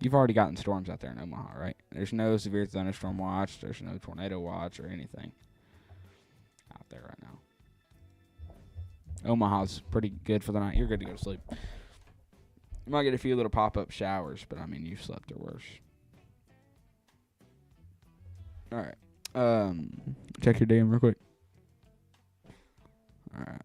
You've already gotten storms out there in Omaha, right? There's no severe thunderstorm watch. There's no tornado watch or anything out there right now. Omaha's pretty good for the night. You're good to go to sleep. You might get a few little pop-up showers, but, I mean, you've slept or worse. All right. Check your DM real quick. All right.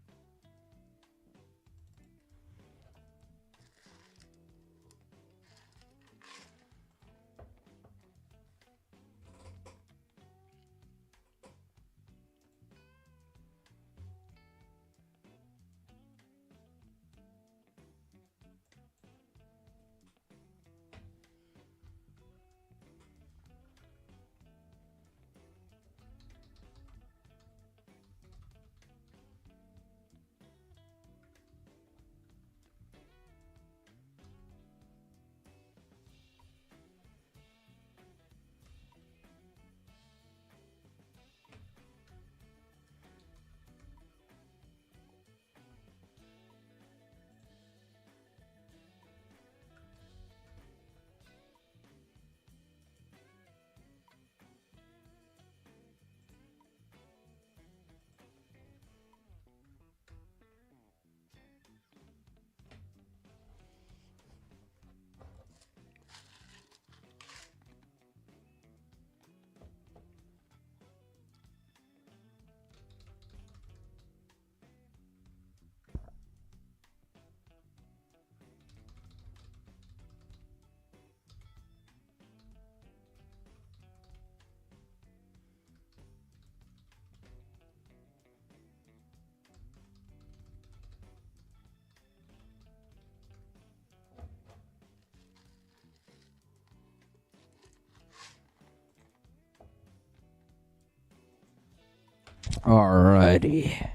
Alrighty.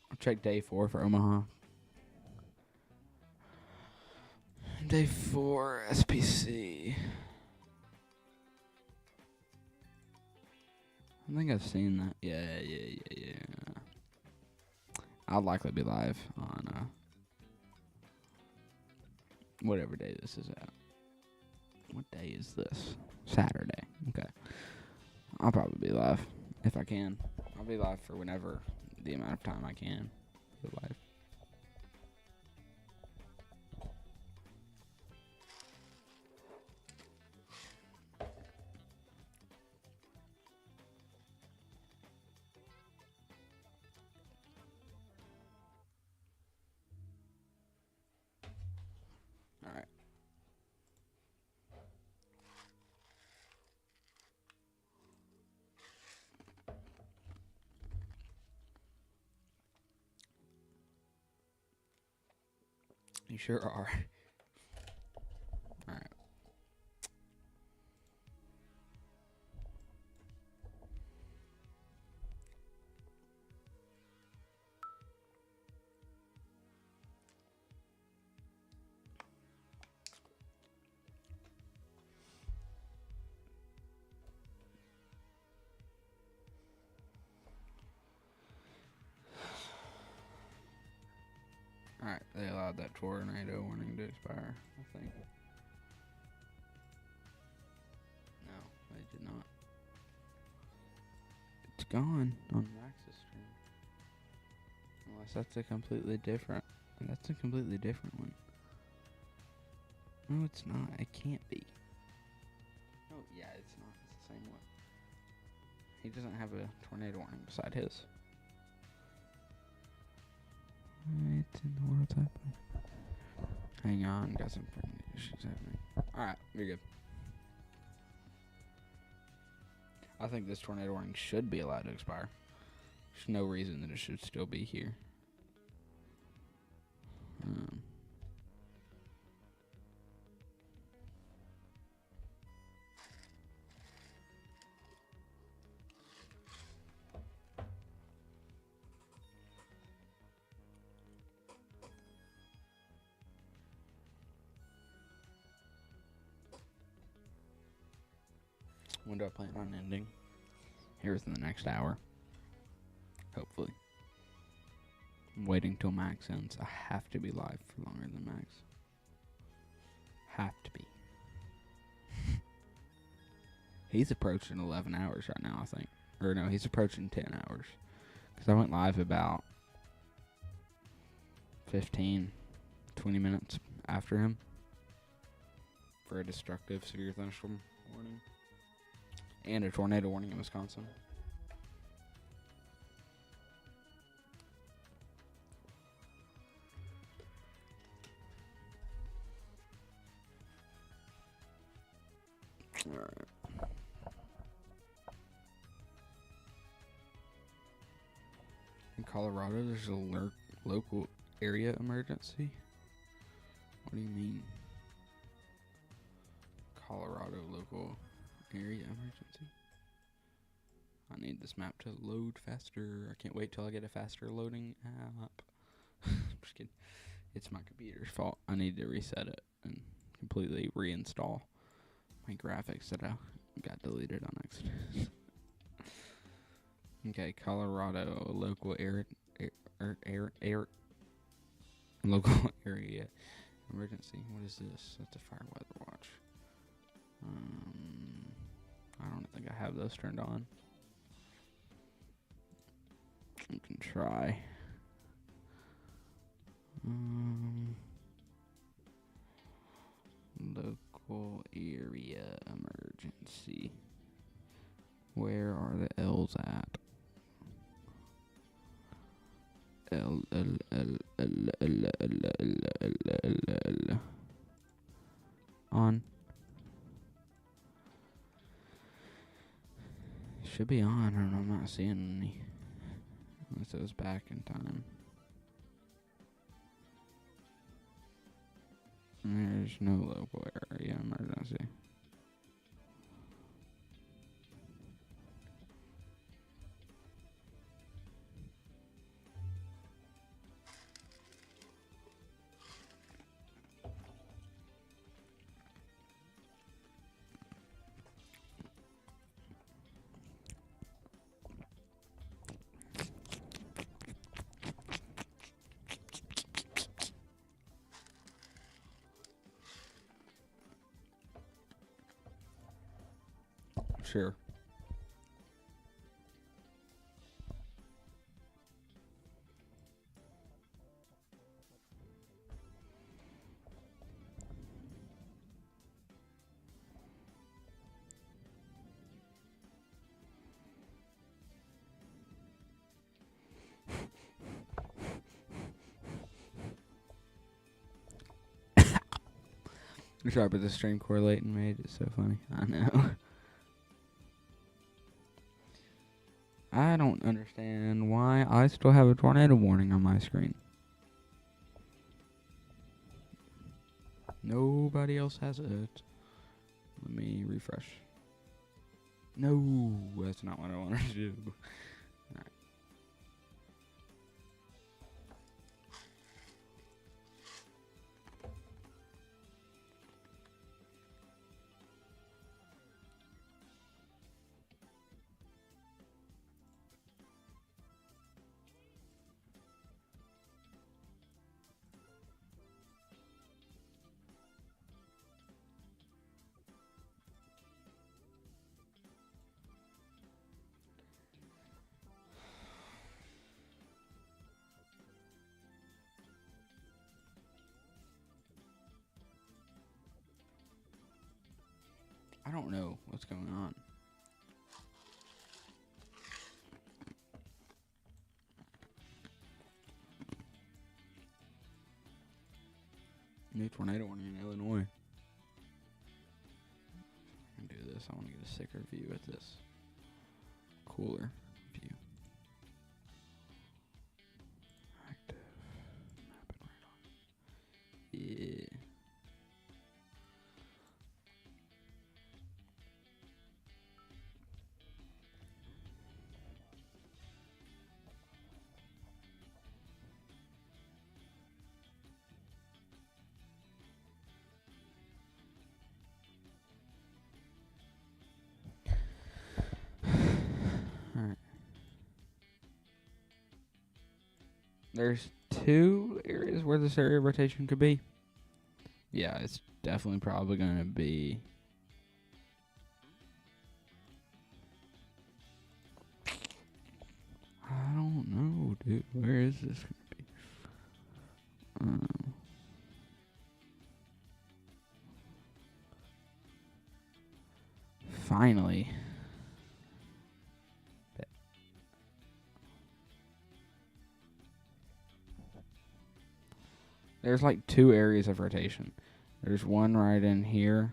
I'll check day 4 for Omaha. Day 4, SPC. I think I've seen that. Yeah. I'll likely be live on whatever day this is at. What day is this? Saturday. Okay. I'll probably be live if I can. I'll be live for whenever the amount of time I can be live. All right. You sure are. All right. All right. allowed that tornado warning to expire, I think. No, they did not. It's gone on Max's stream. Unless that's a completely different. That's a completely different one. No, it's not. It can't be. No, yeah, it's not. It's the same one. He doesn't have a tornado warning beside his. It's in the world type. Hang on, got some issues happening. Alright, you're good. I think this tornado warning should be allowed to expire. There's no reason that it should still be here. When do I plan on ending? Here within the next hour. Hopefully. I'm waiting till Max ends. I have to be live for longer than Max. Have to be. He's approaching 11 hours right now, I think. Or no, he's approaching 10 hours. Because I went live about 15, 20 minutes after him. For a destructive severe thunderstorm warning. And a tornado warning in Wisconsin. Alright. In Colorado, there's a local area emergency? What do you mean? Colorado local area emergency? I need this map to load faster. I can't wait till I get a faster loading app. I'm just kidding. It's my computer's fault. I need to reset it and completely reinstall my graphics that I got deleted on accident. Okay, Colorado local local area emergency. What is this? That's a fire weather watch. I don't think I have those turned on. You can try. Local area emergency. Where are the L's at? L. On. Should be on, and I'm not seeing any. Unless it was back in time. There's no local area emergency. Sure. Sorry, but the stream correlating made it so funny. I know. I don't understand why I still have a tornado warning on my screen. Nobody else has it. Let me refresh. No, that's not what I wanted to do. Alright. I don't know what's going on. New tornado warning in Illinois. I can do this. I want to get a sicker view at this. Cooler view. Active. Map and radar. Yeah. Alright. There's 2 areas where this area of rotation could be. Yeah, it's definitely probably going to be... I don't know, dude. Where is this going to be? Finally. There's like 2 areas of rotation. There's one right in here,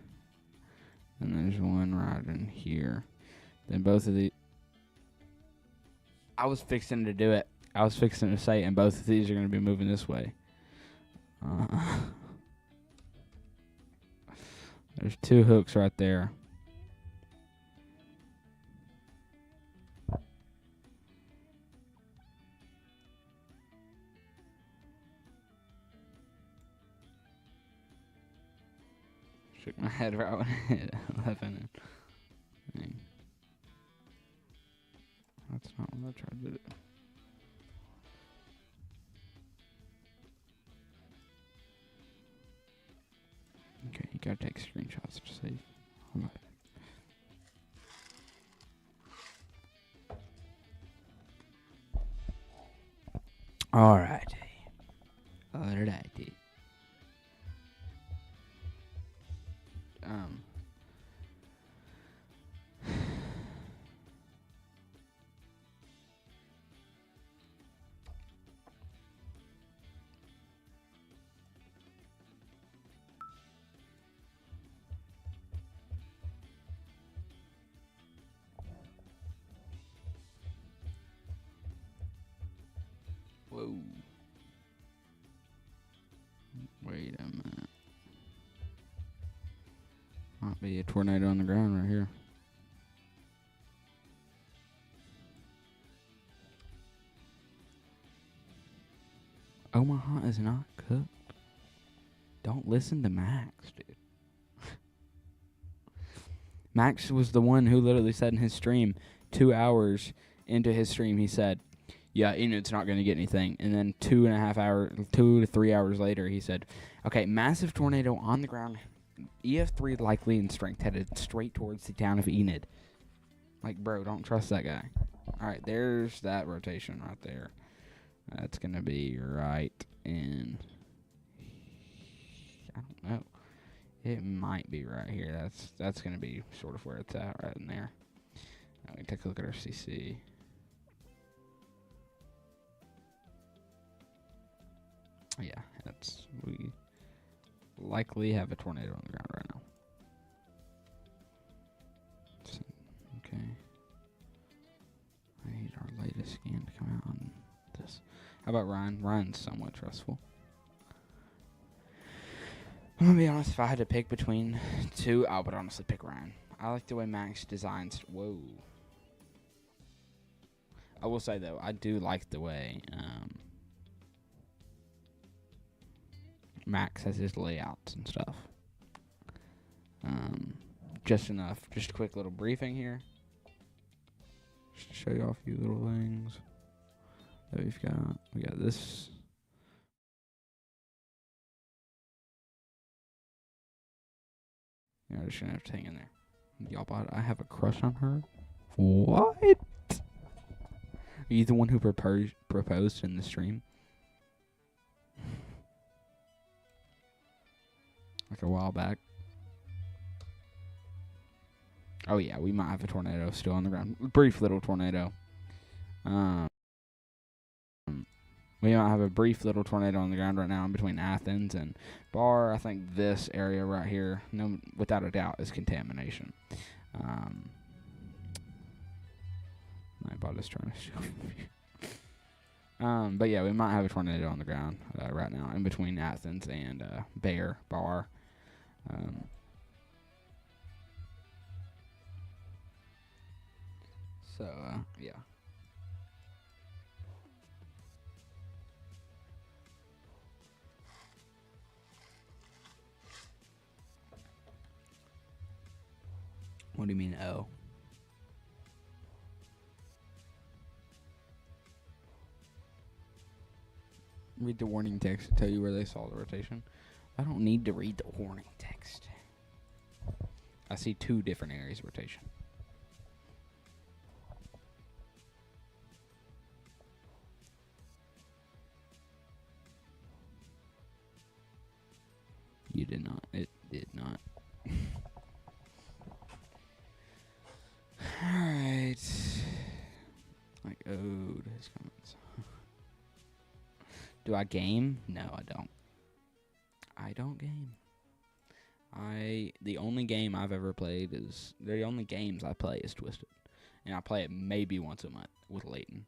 and there's one right in here. Then both of the... I was fixing to do it. I was fixing to say, and both of these are going to be moving this way. There's 2 hooks right there. Shook my head right when I hit 11. Dang. That's not what I tried to do. Okay, you gotta take screenshots to save. Alright. Alrighty. Whoa. Wait a minute. Might be a tornado on the ground right here. Omaha is not cooked. Don't listen to Max, dude. Max was the one who literally said in his stream, 2 hours into his stream, he said, yeah, Enid's not going to get anything. And then 2 to 3 hours later, he said, okay, massive tornado on the ground, EF3 likely in strength, headed straight towards the town of Enid. Like, bro, don't trust that guy. All right, there's that rotation right there. That's going to be right in... I don't know. It might be right here. That's going to be sort of where it's at, right in there. Now we take a look at our CC. Yeah, we likely have a tornado on the ground right now. So, okay. I need our latest scan to come out on this. How about Ryan? Ryan's somewhat trustful. I'm gonna be honest, if I had to pick between 2, I would honestly pick Ryan. I like the way Max designs. Whoa. I will say though, I do like the way Max has his layouts and stuff. Just enough. Just a quick little briefing here. Just to show you off a few little things that we've got. We got this. Yeah, I'm just gonna have to hang in there. Y'all bought I have a crush on her? What? Are you the one who proposed in the stream? Like a while back. Oh yeah, we might have a tornado still on the ground. Brief little tornado. We might have a brief little tornado on the ground right now in between Athens and Bar. I think this area right here, no, without a doubt, is contamination. My bot is trying to show me. But yeah, we might have a tornado on the ground right now in between Athens and Bar. Yeah. What do you mean, oh? Read the warning text to tell you where they saw the rotation. I don't need to read the warning text. I see 2 different areas of rotation. You did not. It did not. Alright. Like, ode his comments. Do I game? No, I don't. I don't game. The only game I've ever played is, the only games I play is Twisted. And I play it maybe once a month with Leighton.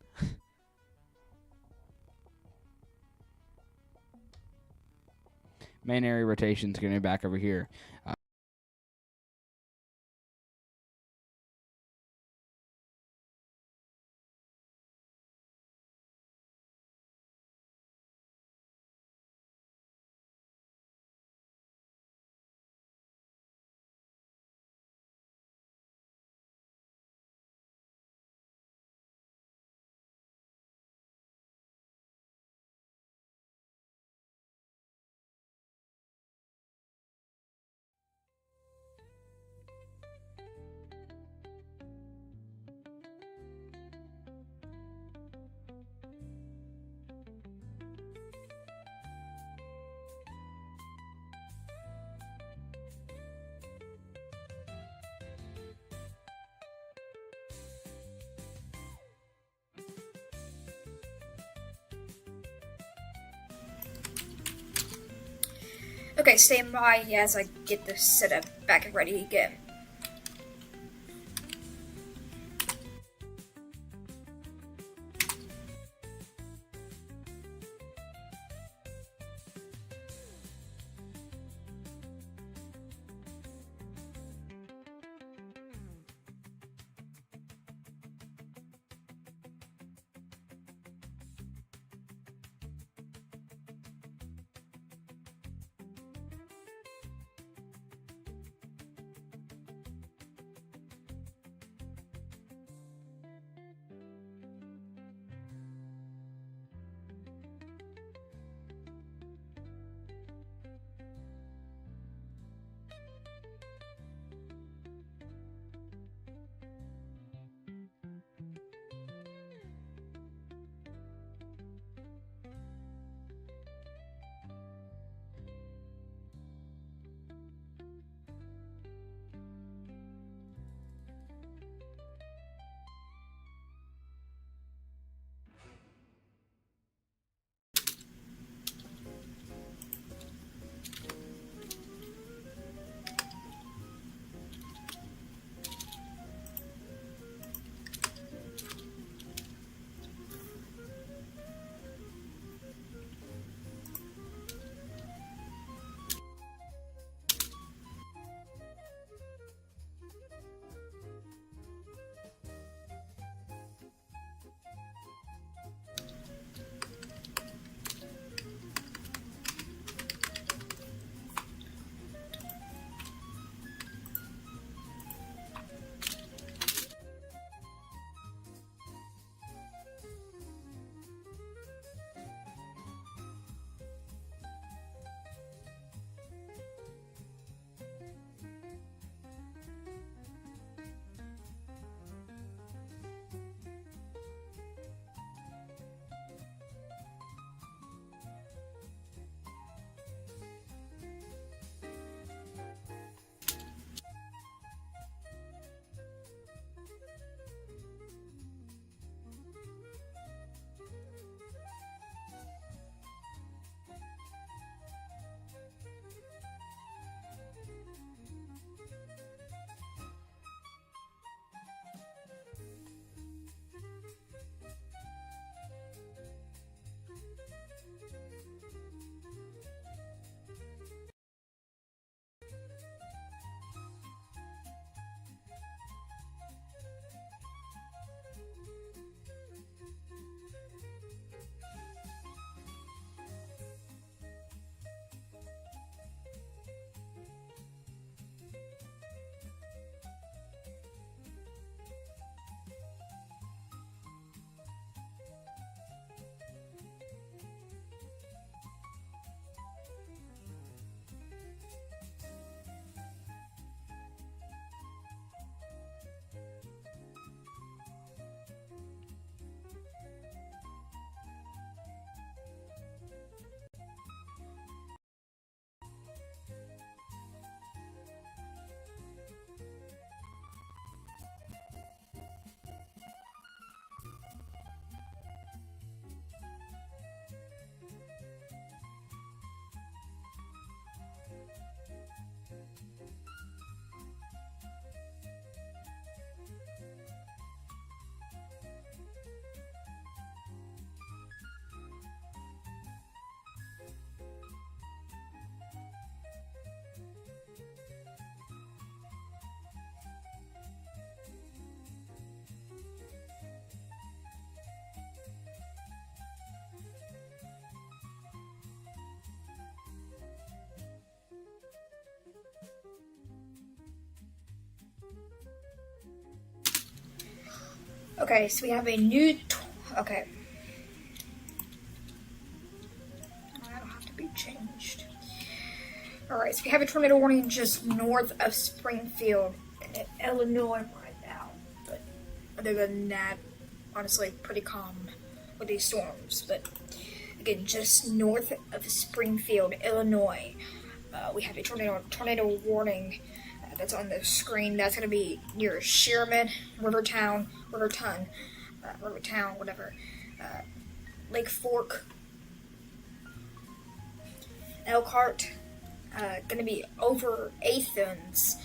Main area rotation's going to be back over here. Okay, stand by as I get this set up back and ready again. Okay, so we have a new. Okay. That'll have to be changed. Alright, so we have a tornado warning just north of Springfield, in Illinois right now. But other than that, honestly, pretty calm with these storms. But again, just north of Springfield, Illinois, we have a tornado warning that's on the screen. That's going to be near Sherman, Rivertown, whatever. Lake Fork, Elkhart, going to be over Athens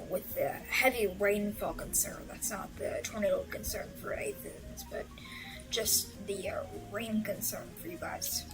with the heavy rainfall concern. That's not the tornado concern for Athens, but just the rain concern for you guys.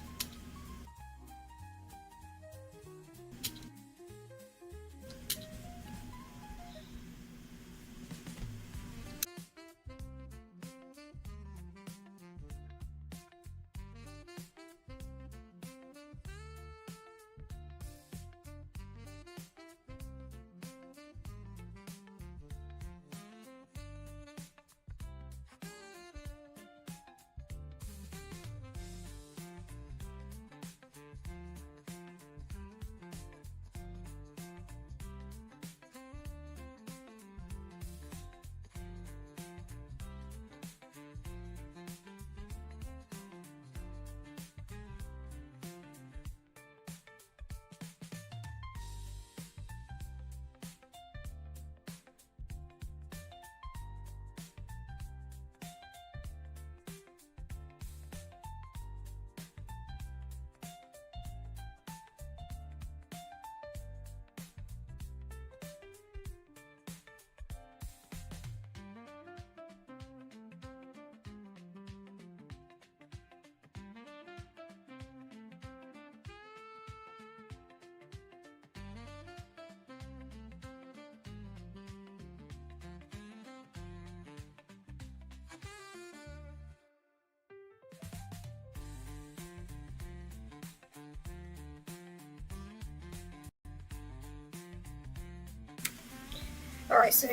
Alright, so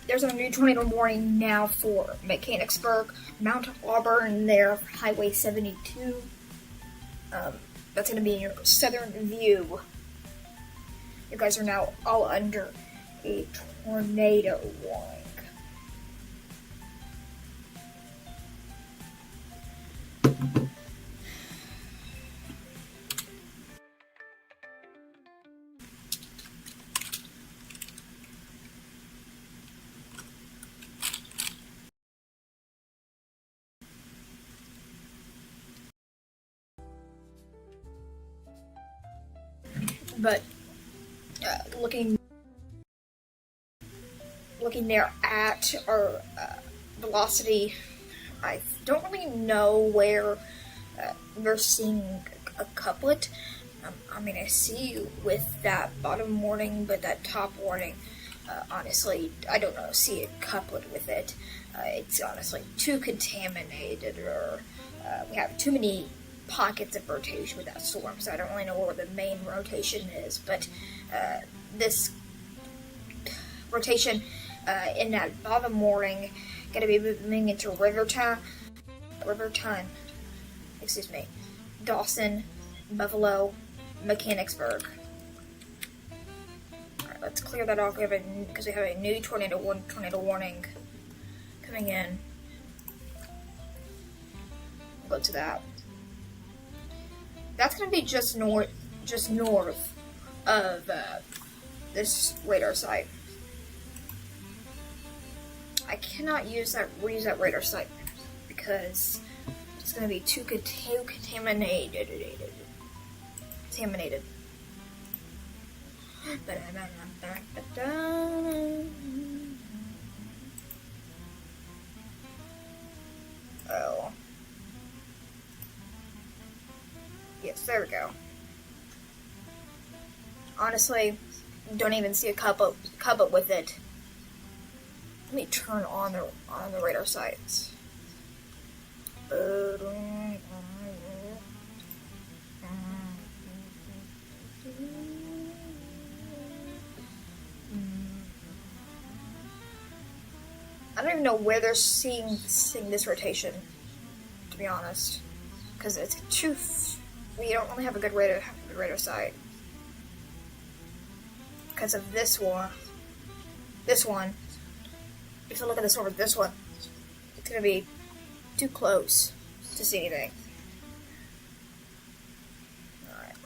there's a new tornado warning now for Mechanicsburg, Mount Auburn there, Highway 72. That's going to be in your southern view. You guys are now all under a tornado warning. But looking there at our velocity, I don't really know where we're seeing a couplet. I mean, I see with that bottom warning, but that top warning, honestly, I don't know, see a couplet with it. It's honestly too contaminated, or we have too many pockets of rotation with that storm, so I don't really know where the main rotation is. But this rotation in that bottom warning going to be moving into Rivertown, Dawson, Buffalo, Mechanicsburg. Alright, let's clear that off because we have a new tornado warning coming in. We'll go to that. That's going to be just north of this radar site. I cannot reuse that radar site because it's going to be too contaminated. Oh. Yes, there we go. Honestly, don't even see a cup up with it. Let me turn on the radar sites. I don't even know where they're seeing this rotation, to be honest, because it's too. We don't really have a good radar sight because of this one. This one. If you look at this one, it's gonna be too close to see anything. Alright.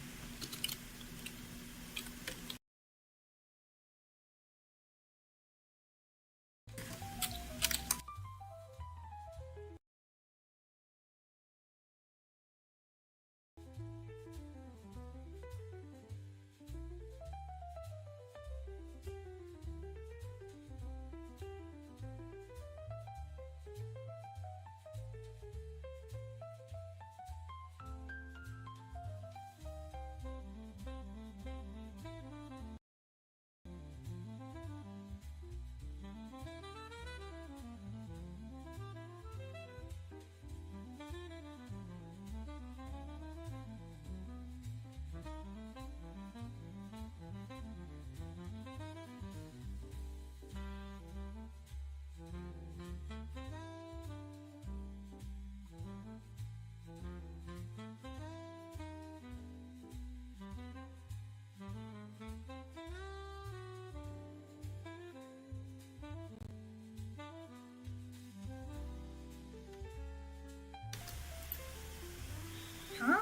Huh?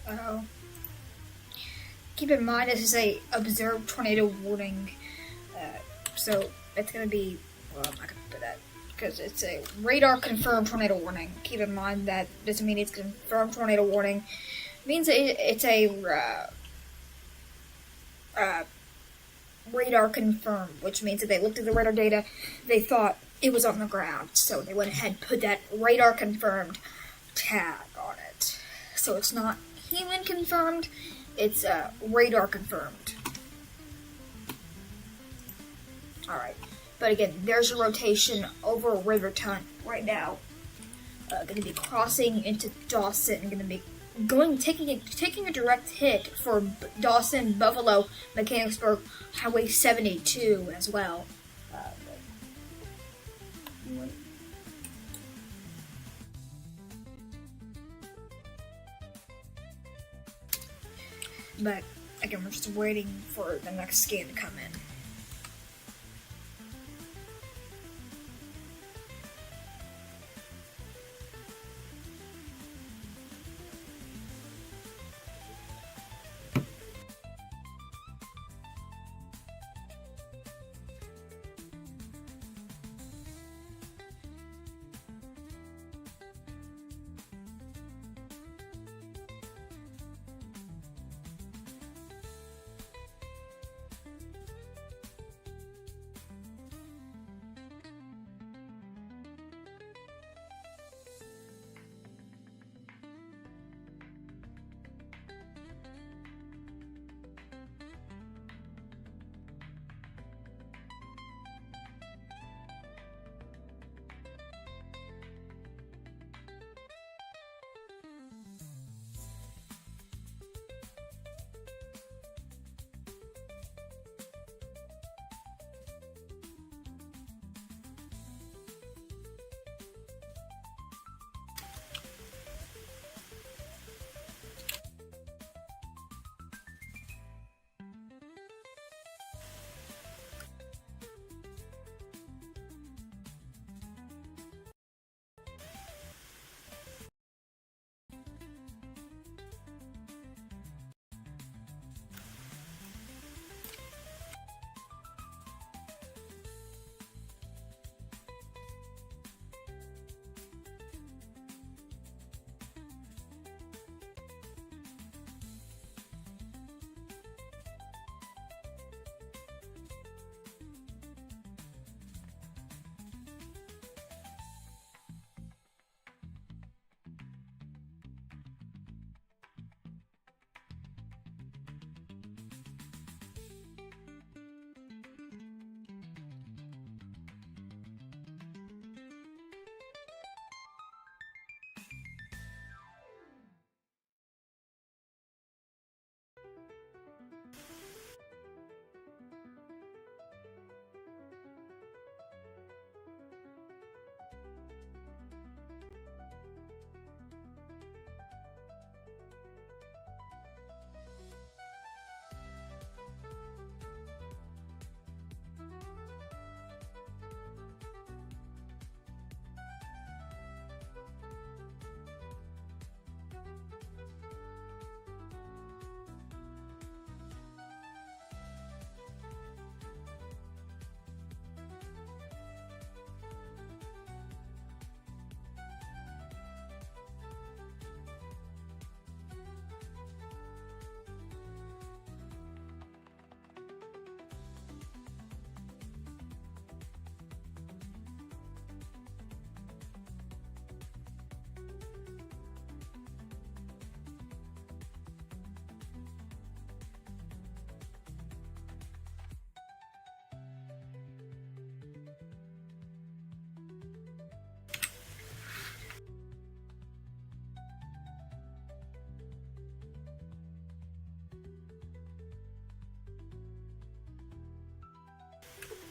Oh. Keep in mind this is a observed tornado warning, so it's gonna be. Well, I'm not gonna put that because it's a radar confirmed tornado warning. Keep in mind that doesn't mean it's confirmed tornado warning. It means it's a radar confirmed, which means that they looked at the radar data, they thought it was on the ground, so they went ahead and put that radar confirmed tag on it. So it's not human confirmed, it's radar confirmed. Alright, but again, there's a rotation over Riverton right now. Going to be crossing into Dawson, going to be taking a direct hit for Dawson, Buffalo, Mechanicsburg, Highway 72 as well. But again, we're just waiting for the next scan to come in.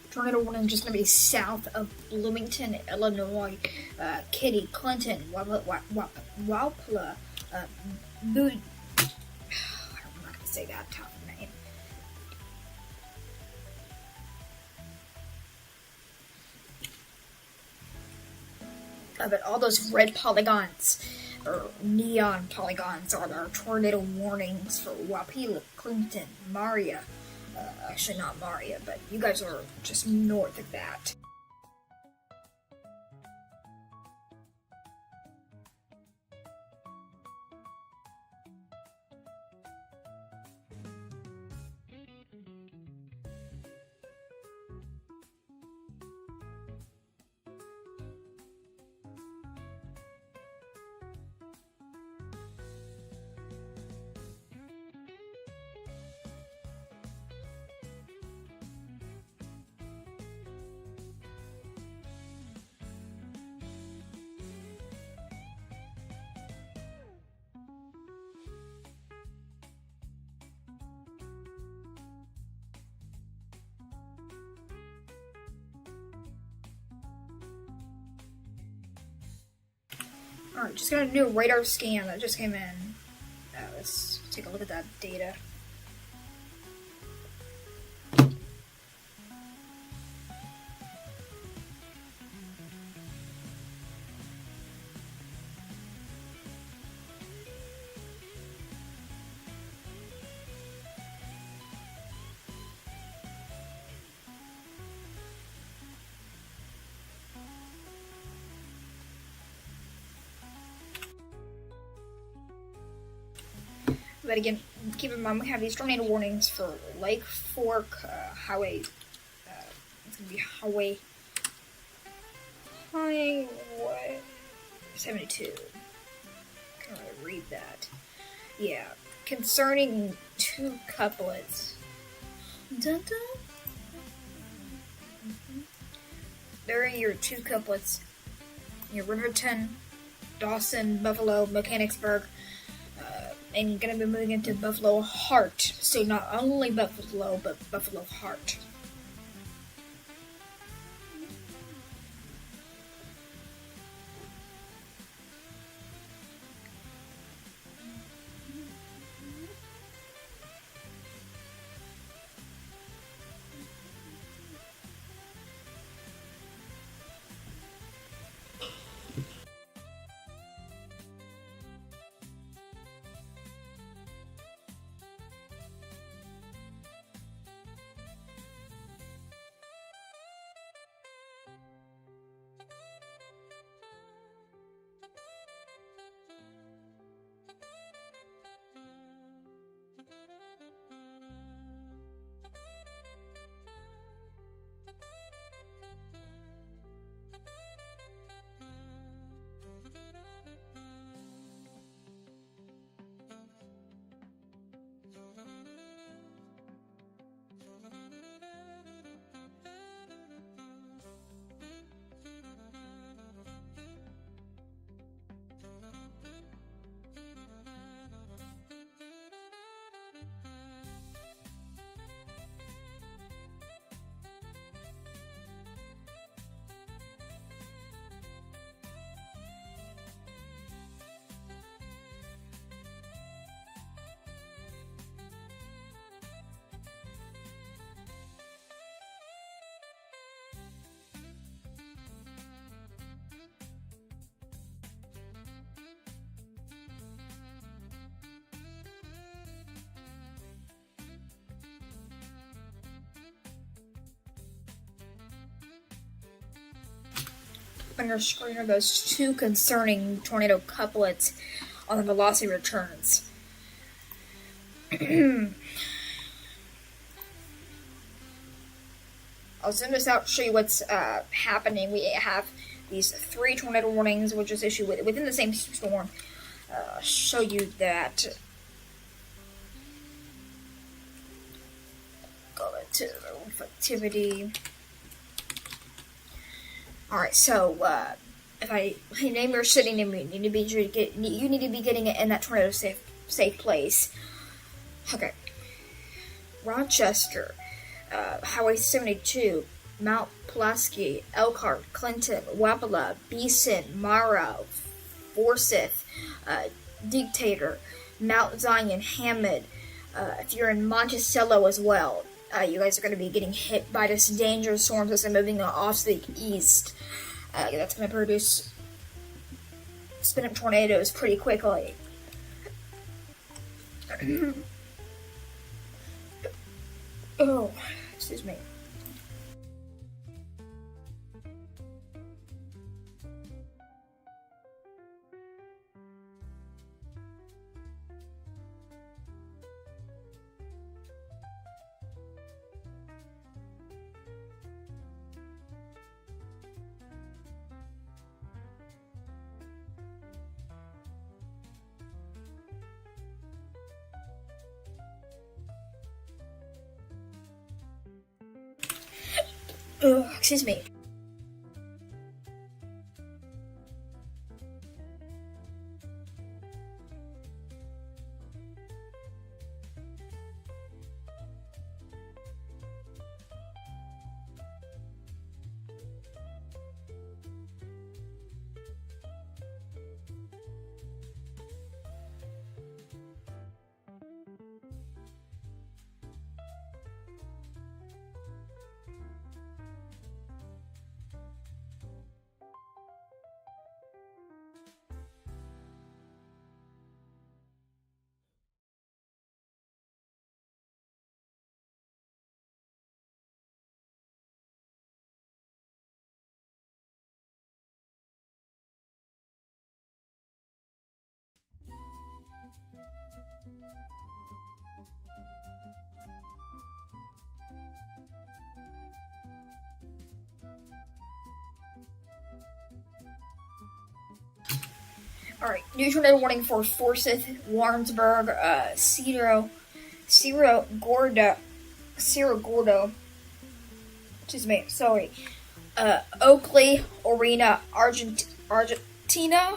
Tornado warning just going to be south of Bloomington, Illinois. Kitty, Clinton, Wapla, I'm not going to say that top name. But all those red polygons, or neon polygons, are our tornado warnings for Wapila, Clinton, Maria. Actually, not Maria, but you guys are just north of that. Alright, just got a new radar scan that just came in. Let's take a look at that data. But again, keep in mind we have these tornado warnings for Lake Fork Highway. It's gonna be Highway 72. Can I read that? Yeah, concerning two couplets. Dun, dun. During your two couplets, your Riverton, Dawson, Buffalo, Mechanicsburg. And gonna be moving into Buffalo Heart. So not only Buffalo, but Buffalo Heart. On your screen are those two concerning tornado couplets on the velocity returns. I'll zoom this out to show you what's happening. We have these 3 tornado warnings, which is issued within the same storm. Show you that. Go to reflectivity. Alright, so if I name your city name, you need to be getting it in that tornado safe place. Okay, Rochester, Highway 72, Mount Pulaski, Elkhart, Clinton, Wapala, Beeson, Mara, Forsyth, Dictator, Mount Zion, Hammond. If you're in Monticello as well, you guys are going to be getting hit by this dangerous storm that's moving off to the east. That's going to produce spin-up tornadoes pretty quickly. Oh, excuse me. Oh, excuse me. Alright, new tornado warning for Forsyth, Warrensburg, Cerro Gordo, excuse me, sorry, Oakley, Orena, Argentina,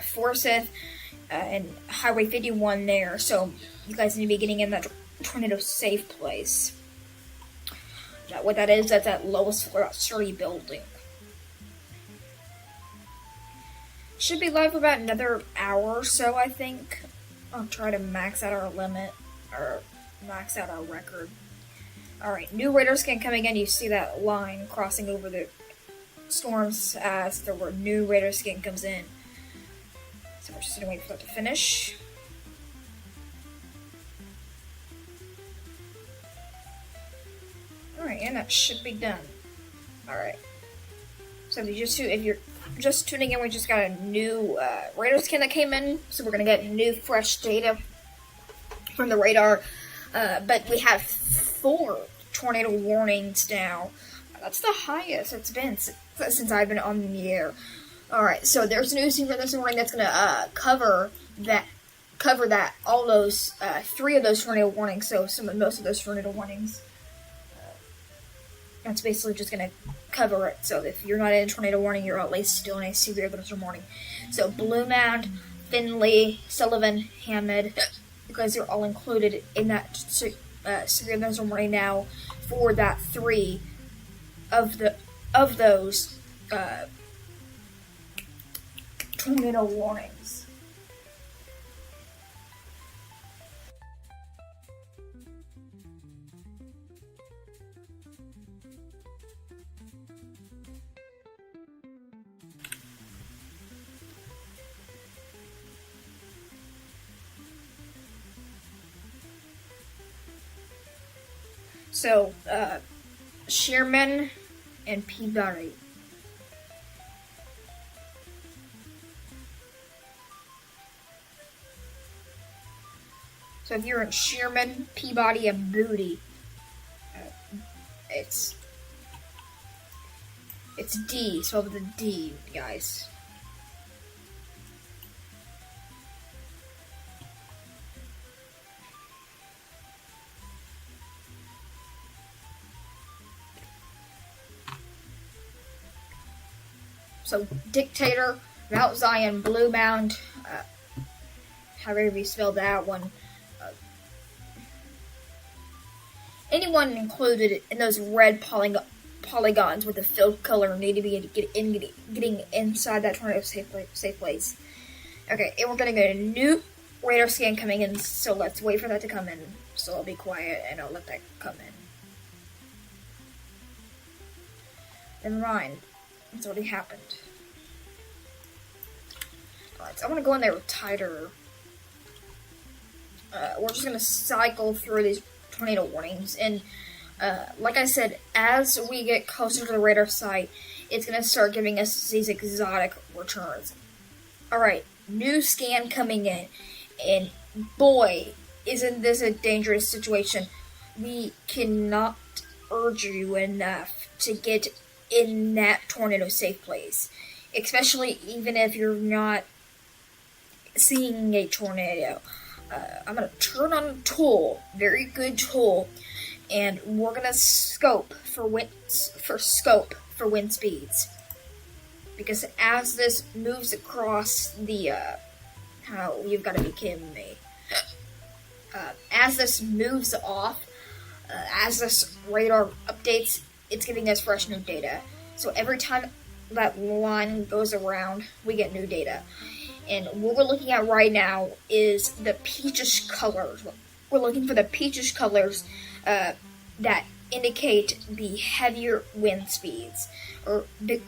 Forsyth, and Highway 51 there, so you guys need to be getting in that tornado safe place. What that is, that's that lowest floor, that sturdy building. Should be live for about another hour or so, I think. I'll try to max out our limit, or max out our record. Alright, new radar scan coming in. You see that line crossing over the storms as the new radar scan comes in. So we're just gonna wait for that to finish. Alright, and that should be done. Alright. So if you're just tuning in, we just got a new radar scan that came in, so we're gonna get new fresh data from the radar. But we have 4 tornado warnings now. That's the highest it's been since I've been on the air. Alright, so there's news here this morning that's gonna cover that all those 3 of those tornado warnings. So most of those tornado warnings. That's basically just going to cover it. So if you're not in a tornado warning, you're at least still in a severe thunderstorm warning. So Blue Mound, Findlay, Sullivan, Hammond, you guys are all included in that severe thunderstorm warning now for that 3 of those tornado warnings. So, Sherman and Peabody. So if you're in Sherman, Peabody, and Booty, it's D, so the D, guys. So Dictator, Mount Zion, Blue Mound, however you spell that one. Anyone included in those red polygons with the filled color need to be getting inside that tornado safe place. Okay, and we're gonna get a new radar scan coming in, so let's wait for that to come in. So I'll be quiet and I'll let that come in. Never mind. It's already happened. Alright, so I'm gonna go in there with tighter. We're just gonna cycle through these tornado warnings, and like I said, as we get closer to the radar site, it's gonna start giving us these exotic returns. Alright, new scan coming in, and boy, isn't this a dangerous situation. We cannot urge you enough to get in that tornado safe place, especially even if you're not seeing a tornado. I'm gonna turn on a tool, very good tool, and we're gonna scope for wind speeds, because as this moves across the you've got to be kidding me. As this moves off, as this radar updates, it's giving us fresh new data. So every time that line goes around, we get new data. And what we're looking at right now is the peachish colors. We're looking for the peachish colors that indicate the heavier wind speeds, or the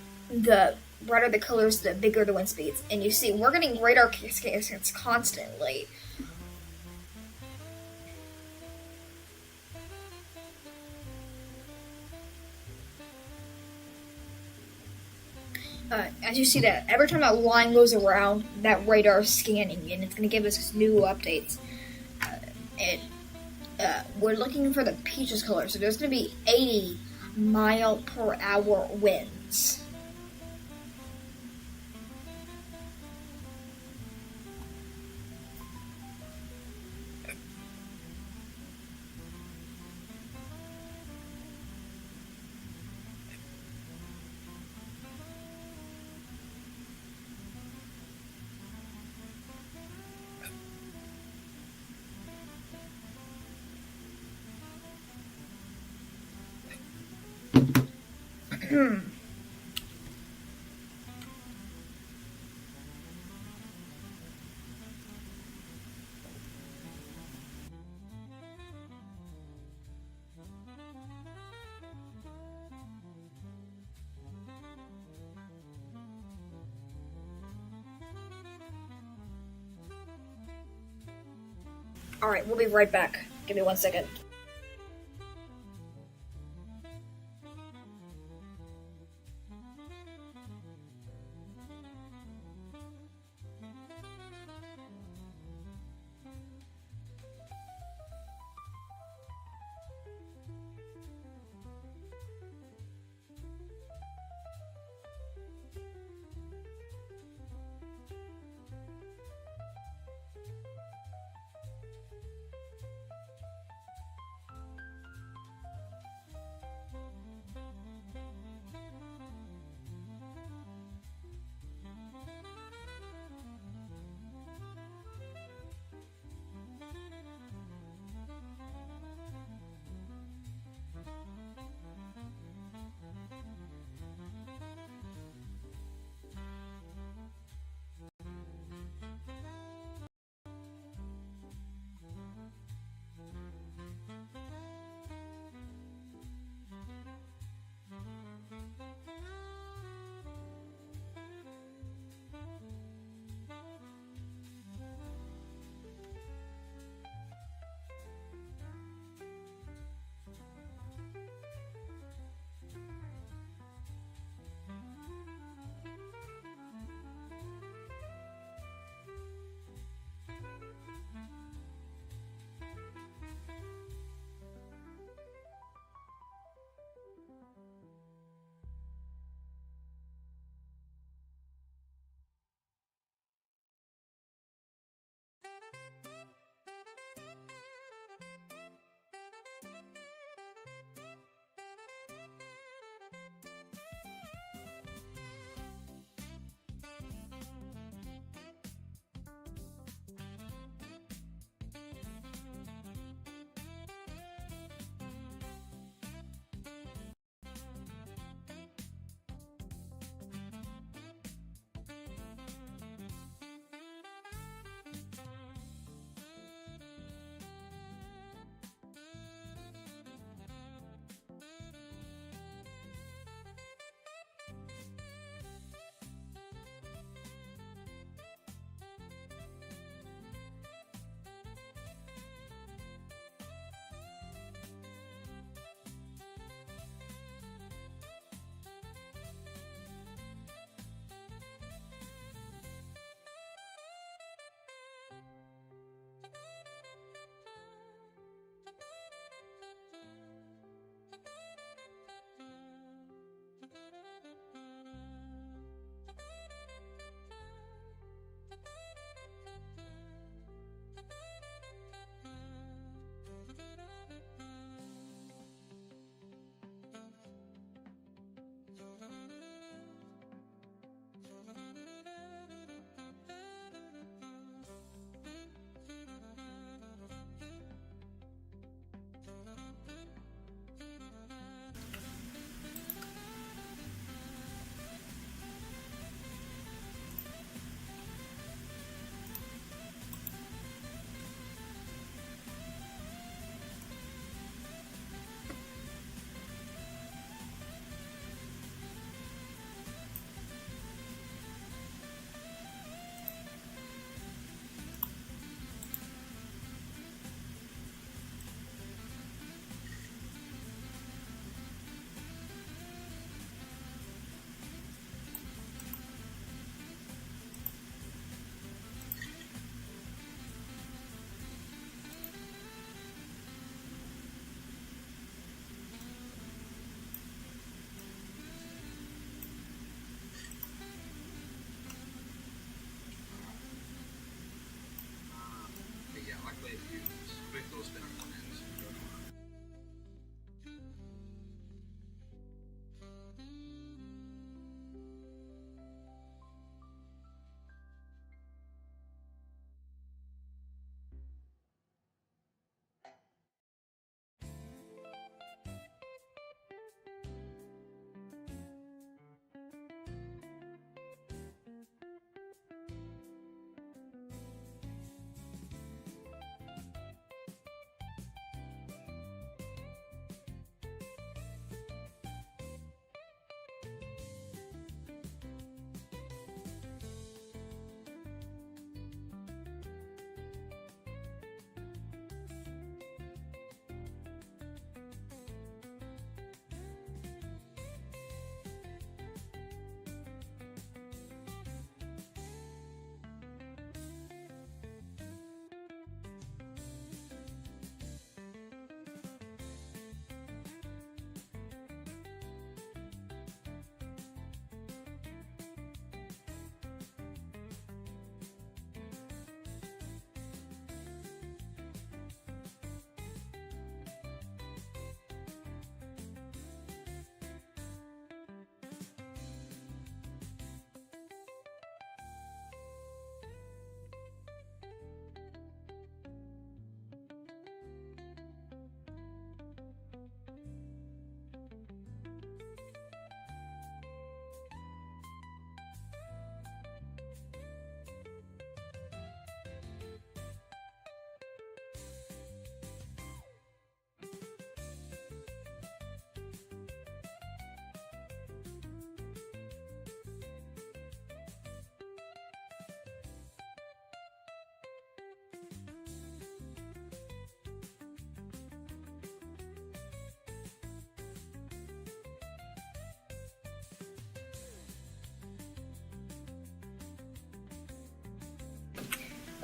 brighter the colors, the bigger the wind speeds. And you see, we're getting radar scans constantly. As you see that, every time that line goes around, that radar is scanning, and it's going to give us new updates. We're looking for the peaches color, so there's going to be 80 mile per hour winds. Alright, we'll be right back. Give me 1 second.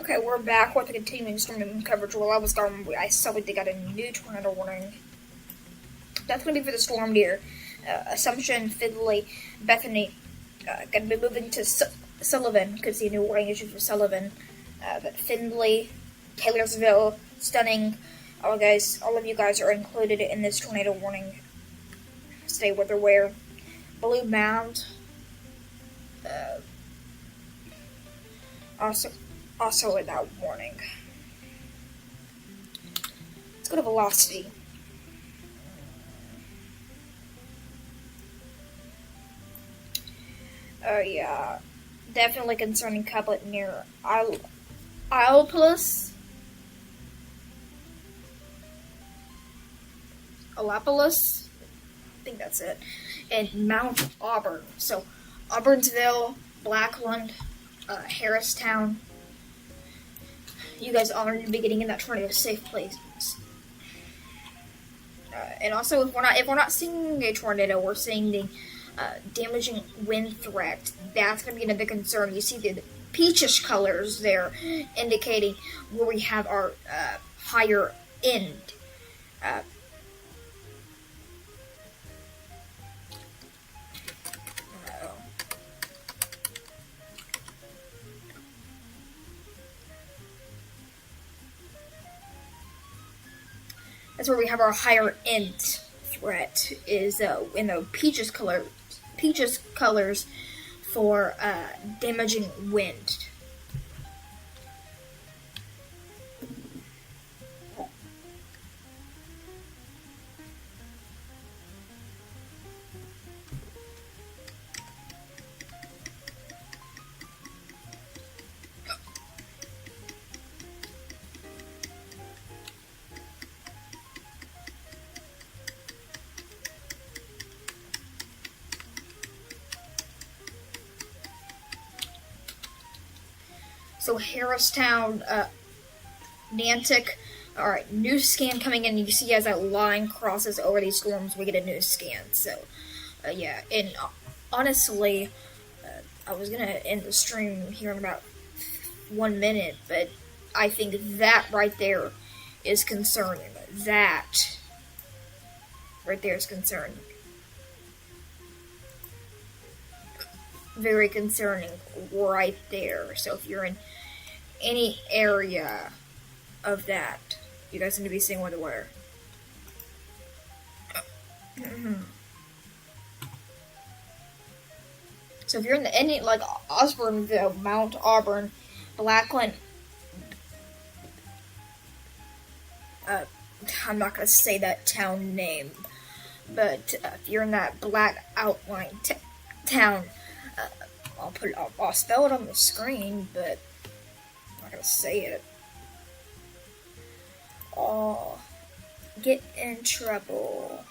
Okay, we're back with the continuing storm coverage. While I was gone, I saw they got a new tornado warning. That's going to be for the storm near Assumption, Findlay, Bethany. Going to be moving to Sullivan, because the new warning issue for Sullivan. But Findlay, Taylorsville, Stunning, all of you guys are included in this tornado warning. Stay weather aware. Blue Mound. Also in that warning. Let's go to velocity. Yeah, definitely concerning couplet near Alapolis. I think that's it. And Mount Auburn. So, Auburnsville, Blackland, Harristown. You guys all need to be getting in that tornado safe place. And also, if we're not seeing a tornado, we're seeing the damaging wind threat. That's going to be another concern. You see the peachish colors there, indicating where we have our higher end. That's where we have our higher end threat, is in the peaches colors for damaging wind. So Harristown, Nantic, alright, new scan coming in. You can see as that line crosses over these storms, we get a new scan. So, yeah, and honestly, I was going to end the stream here in about 1 minute, but I think that right there is concerning. That right there is concerning. Very concerning right there. So if you're in any area of that, you guys need to be seeing what to wear. So if you're in any like Osborneville, Mount Auburn, Blackland, I'm not gonna say that town name, but if you're in that black outline town, I'll spell it on the screen, but I'm not gonna say it. Oh, get in trouble.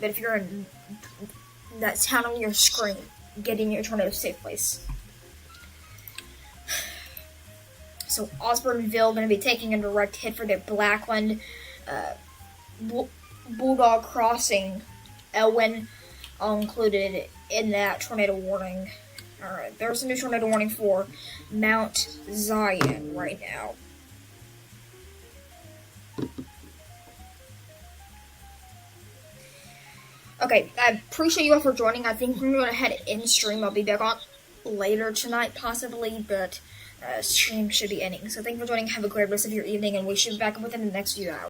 But if you're in that town on your screen, get in your tornado safe place. So Osborneville going to be taking a direct hit for the Blackland, Bulldog Crossing, Elwyn, all included in that tornado warning. Alright, there's a new tornado warning for Mount Zion right now. Okay, I appreciate you all for joining. I think we're going to head in stream. I'll be back on later tonight, possibly, but stream should be ending. So thank you for joining. Have a great rest of your evening, and we should be back within the next few hours.